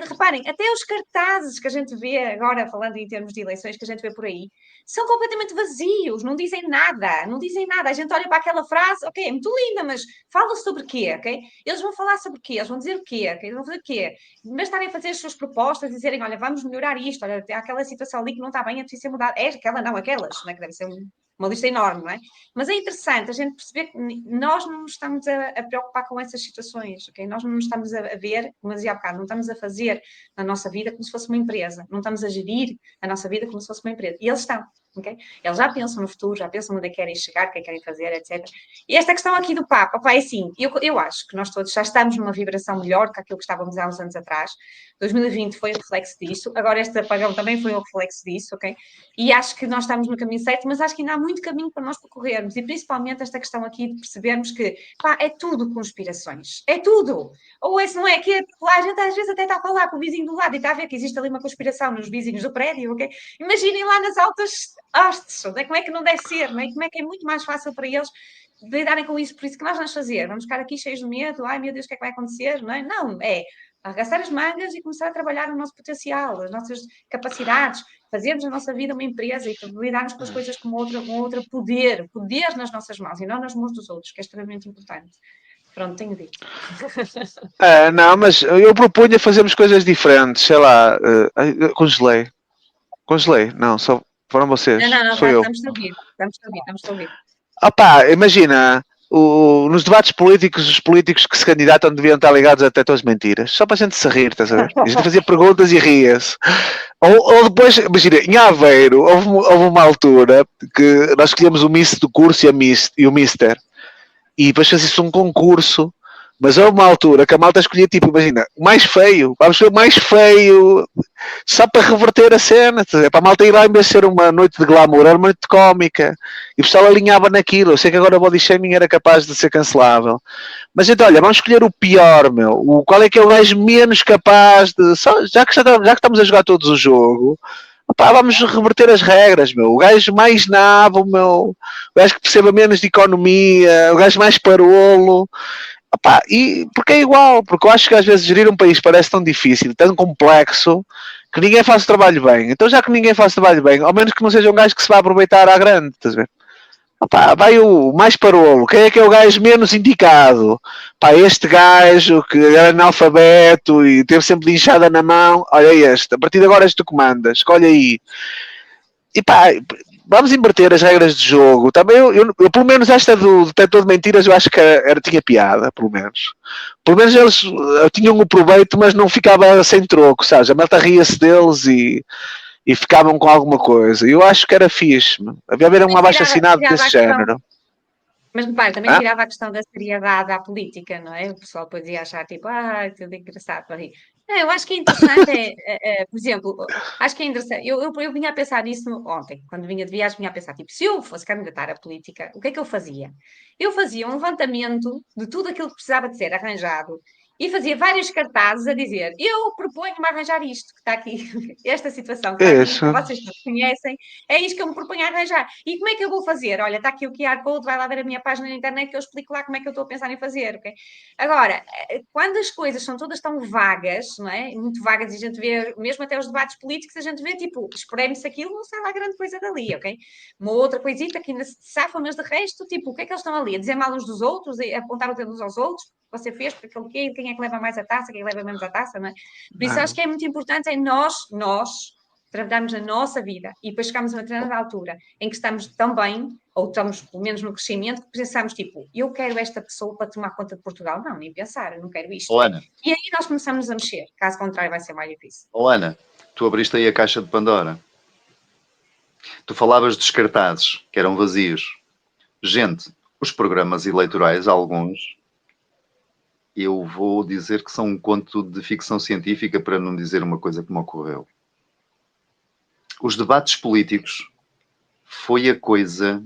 Speaker 1: reparem, até os cartazes que a gente vê agora, falando em termos de eleições, que a gente vê por aí, são completamente vazios, não dizem nada, não dizem nada. A gente olha para aquela frase, ok, é muito linda, mas fala sobre quê, ok? Eles vão falar sobre quê? Eles vão dizer o quê? Okay? Eles vão fazer o quê? Mas estarem a fazer as suas propostas e dizerem, olha, vamos melhorar isto, olha, há aquela situação ali que não está bem, é preciso ser mudada. É aquela, não, aquelas, não é? Que deve ser uma lista enorme, não é? Mas é interessante a gente perceber que nós não nos estamos a preocupar com essas situações, ok? Nós não nos estamos a ver, como dizia há bocado, não estamos a fazer a nossa vida como se fosse uma empresa, não estamos a gerir a nossa vida como se fosse uma empresa. E eles estão, ok? Eles já pensam no futuro, já pensam onde é que querem chegar, o que é que querem fazer, etc. E esta questão aqui do Papa, é assim, eu acho que nós todos já estamos numa vibração melhor que aquilo que estávamos há uns anos atrás. 2020 foi o reflexo disso, agora este apagão também foi o reflexo disso, ok? E acho que nós estamos no caminho certo, mas acho que ainda há muito caminho para nós percorrermos, e principalmente esta questão aqui de percebermos que, é tudo conspirações, é tudo. Ou esse não é que a gente às vezes até está a falar com o vizinho do lado e está a ver que existe ali uma conspiração nos vizinhos do prédio, ok? Imaginem lá nas altas hastes, como é que não deve ser, não é? Como é que é muito mais fácil para eles de lidarem com isso, por isso que nós vamos fazer? Vamos ficar aqui cheios de medo, ai meu Deus, o que é que vai acontecer? Não é? Não, é arregaçar as mangas e começar a trabalhar o nosso potencial, as nossas capacidades, fazermos a nossa vida uma empresa e lidarmos com as coisas com outra poder nas nossas mãos e não nas mãos dos outros, que é extremamente importante. Pronto, tenho dito.
Speaker 3: Não, mas eu propunha fazermos coisas diferentes, sei lá, congelei, não, só foram vocês,
Speaker 1: Não,
Speaker 3: sou eu.
Speaker 1: estamos a ouvir.
Speaker 3: Opá, imagina, nos debates políticos, os políticos que se candidatam deviam estar ligados até todas as mentiras, só para a gente se rir, estás a ver? A gente fazia perguntas e ria-se. Ou depois, imagina, em Aveiro, houve uma altura que nós escolhemos o Miss do curso e o Mister, e depois fazia-se um concurso, mas houve uma altura que a malta escolhia, tipo, imagina, o mais feio, vamos ver o mais feio, só para reverter a cena, para a malta ir lá em vez de ser uma noite de glamour, era uma noite cómica, e o pessoal alinhava naquilo. Eu sei que agora o body shaming era capaz de ser cancelável, mas então, olha, vamos escolher o pior, meu, qual é que é o gajo menos capaz de, já que estamos a jogar todos o jogo, opá, vamos reverter as regras, meu. O gajo mais nabo, meu. O gajo que perceba menos de economia, o gajo mais parolo. Opá, e porque é igual, porque eu acho que às vezes gerir um país parece tão difícil, tão complexo, que ninguém faz o trabalho bem. Então, já que ninguém faz o trabalho bem, ao menos que não seja um gajo que se vá aproveitar à grande, estás a ver? Opá, vai o mais parolo. Quem é que é o gajo menos indicado? Pá, este gajo que era analfabeto e teve sempre de inchada na mão. Olha este, a partir de agora és tu que mandas, escolhe aí. E pá, vamos inverter as regras de jogo. Também eu pelo menos esta do detector de mentiras, eu acho que tinha piada, pelo menos. Pelo menos eles tinham o proveito, mas não ficava sem troco, sabes? A malta ria-se deles e ficavam com alguma coisa. Eu acho que era fixe. Havia haver um abaixo-assinado desse género.
Speaker 1: Mas repare, também tirava a questão da seriedade à política, não é? O pessoal podia achar tipo, tudo engraçado para rir. Não, eu acho que é interessante, por exemplo, acho que é interessante. Eu vinha a pensar nisso ontem, quando vinha de viagem, vinha a pensar, tipo, se eu fosse candidatar à política, o que é que eu fazia? Eu fazia um levantamento de tudo aquilo que precisava de ser arranjado e fazia vários cartazes a dizer, eu proponho-me a arranjar isto, que está aqui, esta situação que está aqui, que vocês conhecem, é isto que eu me proponho a arranjar. E como é que eu vou fazer? Olha, está aqui o QR Code, vai lá ver a minha página na internet que eu explico lá como é que eu estou a pensar em fazer, ok? Agora, quando as coisas são todas tão vagas, não é? Muito vagas, e a gente vê, mesmo até os debates políticos, a gente vê, tipo, espreme-se aquilo, não sai lá grande coisa dali, ok? Uma outra coisita que ainda se safa, mas de resto, tipo, o que é que eles estão ali? A dizer mal uns dos outros, a apontar o dedo uns aos outros? Você fez, porque aquele quê? Quem é que leva mais a taça, quem leva menos a taça, não é? Por isso acho que é muito importante nós trabalharmos a nossa vida e depois chegamos a uma determinada altura em que estamos tão bem, ou estamos pelo menos no crescimento, que pensamos tipo, eu quero esta pessoa para tomar conta de Portugal. Não, nem pensar, eu não quero isto.
Speaker 2: Ana.
Speaker 1: E aí nós começamos a mexer, caso contrário vai ser mais difícil.
Speaker 2: Ana, tu abriste aí a caixa de Pandora. Tu falavas dos cartazes, que eram vazios. Gente, os programas eleitorais, alguns, eu vou dizer que são um conto de ficção científica, para não dizer uma coisa que me ocorreu. Os debates políticos foi a coisa...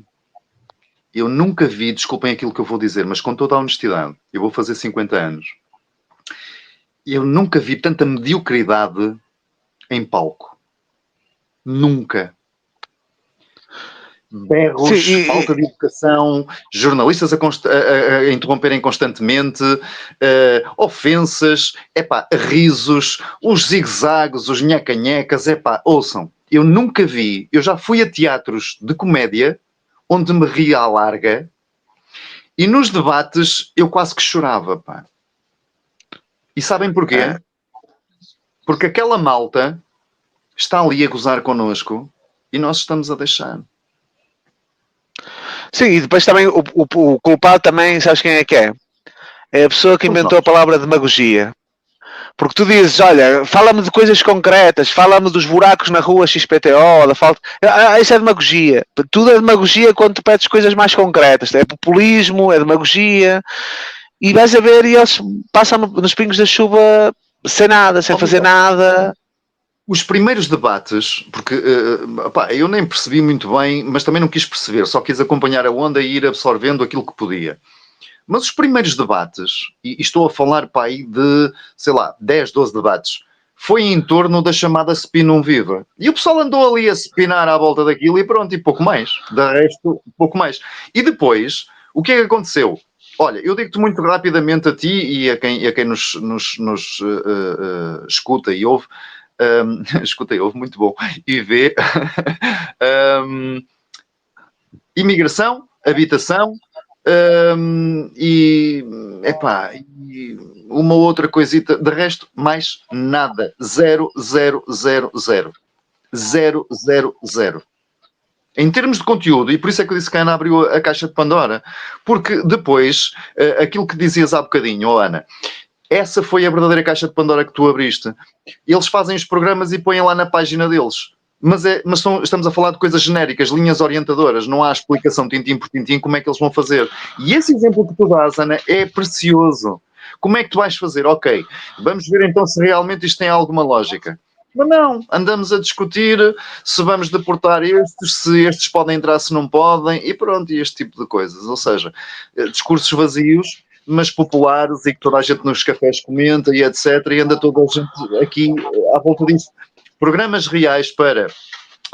Speaker 2: Eu nunca vi, desculpem aquilo que eu vou dizer, mas com toda a honestidade, eu vou fazer 50 anos. Eu nunca vi tanta mediocridade em palco. Nunca. Berros, falta de educação, jornalistas a interromperem constantemente, ofensas, risos, os zigue-zagues, os nhaca-nhecas, ouçam. Eu nunca vi, eu já fui a teatros de comédia, onde me ria à larga, e nos debates eu quase que chorava, pá. E sabem porquê? Porque aquela malta está ali a gozar connosco e nós estamos a deixar.
Speaker 3: Sim, e depois também o culpado também, sabes quem é que é? É a pessoa que inventou a palavra demagogia. Porque tu dizes, olha, fala-me de coisas concretas, fala-me dos buracos na rua XPTO, da falta... isso é demagogia. Tudo é demagogia quando tu pedes coisas mais concretas. É populismo, é demagogia. E vais a ver, e eles passam nos pingos da chuva sem nada, sem fazer nada.
Speaker 2: Os primeiros debates, porque eu nem percebi muito bem, mas também não quis perceber, só quis acompanhar a onda e ir absorvendo aquilo que podia. Mas os primeiros debates, e estou a falar aí de, sei lá, 10, 12 debates, foi em torno da chamada Spinum Viva. E o pessoal andou ali a spinar à volta daquilo e pronto, e pouco mais. De resto, pouco mais. E depois, O que é que aconteceu? Olha, eu digo-te muito rapidamente a ti e a quem nos escuta e ouve, escuta e ouve, muito bom, e vê, imigração, habitação, e uma outra coisita, de resto, mais nada. Zero, zero, zero, zero. Zero, zero, zero. Em termos de conteúdo, e por isso é que eu disse que a Ana abriu a caixa de Pandora, porque depois, aquilo que dizias há bocadinho, Ana, essa foi a verdadeira caixa de Pandora que tu abriste. Eles fazem os programas e põem lá na página deles. Mas estamos a falar de coisas genéricas, linhas orientadoras, não há explicação tintim por tintim como é que eles vão fazer. E esse exemplo que tu dás, Ana, é precioso. Como é que tu vais fazer? Ok, vamos ver então se realmente isto tem alguma lógica. Mas não, andamos a discutir se vamos deportar estes, se estes podem entrar, se não podem, e pronto, e este tipo de coisas. Ou seja, discursos vazios, mas populares e que toda a gente nos cafés comenta e etc. E anda toda a gente aqui à volta disso. Programas reais para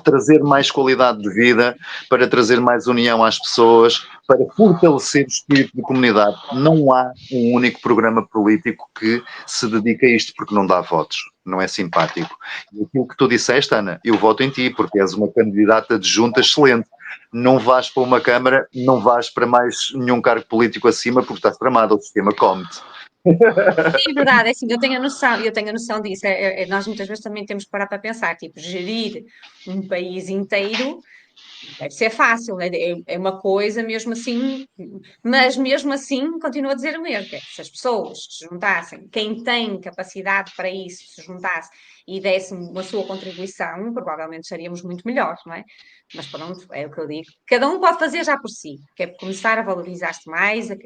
Speaker 2: trazer mais qualidade de vida, para trazer mais união às pessoas, para fortalecer o espírito de comunidade. Não há um único programa político que se dedique a isto, porque não dá votos, não é simpático. E aquilo que tu disseste, Ana, eu voto em ti, porque és uma candidata de junta excelente. Não vais para uma Câmara, não vais para mais nenhum cargo político acima, porque estás tramado, o sistema come-te.
Speaker 1: É verdade, é assim, eu tenho a noção disso. Nós muitas vezes também temos que parar para pensar, tipo, gerir um país inteiro deve ser fácil, é uma coisa mesmo assim, mas mesmo assim continuo a dizer o mesmo, que é que se as pessoas se juntassem, quem tem capacidade para isso, se juntasse e desse uma sua contribuição, provavelmente estaríamos muito melhores, não é? Mas pronto, é o que eu digo. Cada um pode fazer já por si, que é começar a valorizar-se mais, a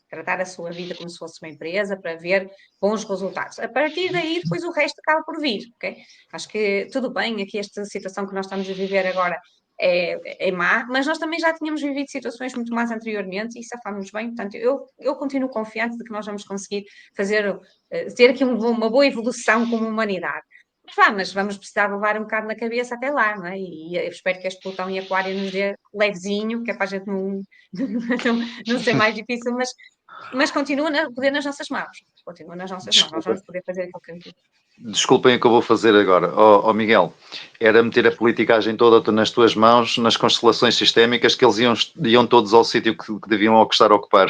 Speaker 1: tratar a sua vida como se fosse uma empresa, para ver bons resultados. A partir daí, depois o resto acaba por vir, ok? Acho que tudo bem, aqui esta situação que nós estamos a viver agora é má, mas nós também já tínhamos vivido situações muito más anteriormente e safámos bem, portanto, eu continuo confiante de que nós vamos conseguir fazer, ter aqui uma boa evolução como humanidade. Mas vamos precisar levar um bocado na cabeça até lá, não é? E eu espero que este Plutão e Aquário nos dê levezinho, que é para a gente não ser mais difícil, mas continua a poder nas nossas mãos. Continua nas nossas mãos, nós vamos poder fazer aquilo que queremos.
Speaker 2: Desculpem o que eu vou fazer agora. Miguel, era meter a politicagem toda nas tuas mãos, nas constelações sistémicas, que eles iam todos ao sítio que deviam estar a ocupar.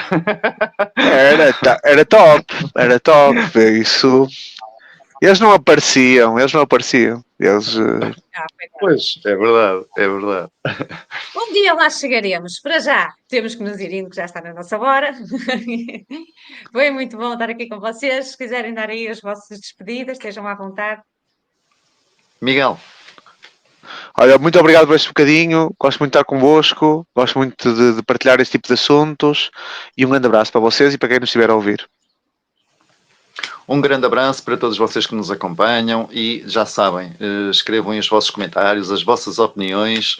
Speaker 3: Era top, era top. Isso. Eles não apareciam. Eles.
Speaker 2: Pois, é verdade, é verdade.
Speaker 1: Um dia lá chegaremos. Para já, temos que nos ir indo, que já está na nossa hora. Foi muito bom estar aqui com vocês. Se quiserem dar aí as vossas despedidas, estejam à vontade.
Speaker 2: Miguel.
Speaker 3: Olha, muito obrigado por este bocadinho. Gosto muito de estar convosco. Gosto muito de partilhar este tipo de assuntos. E um grande abraço para vocês e para quem nos estiver a ouvir.
Speaker 2: Um grande abraço para todos vocês que nos acompanham e já sabem, escrevam os vossos comentários, as vossas opiniões,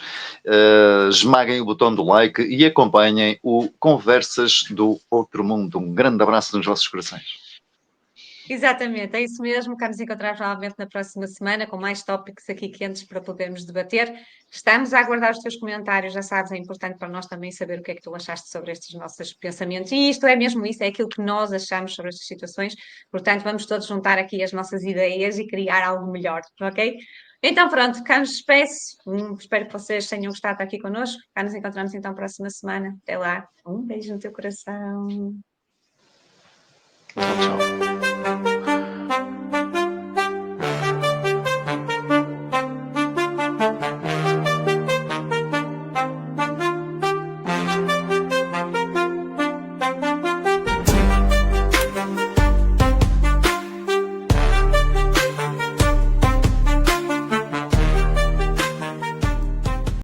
Speaker 2: esmaguem o botão do like e acompanhem o Conversas do Outro Mundo. Um grande abraço nos vossos corações.
Speaker 1: Exatamente, é isso mesmo. Cá nos encontramos novamente na próxima semana com mais tópicos aqui quentes para podermos debater. Estamos a aguardar os teus comentários, já sabes, é importante para nós também saber o que é que tu achaste sobre estes nossos pensamentos. E isto é mesmo isso, é aquilo que nós achamos sobre estas situações. Portanto, vamos todos juntar aqui as nossas ideias e criar algo melhor, ok? Então pronto, cá nos despeço. Espero que vocês tenham gostado de estar aqui connosco. Cá nos encontramos então próxima semana. Até lá. Um beijo no teu coração.
Speaker 2: Tchau, tchau.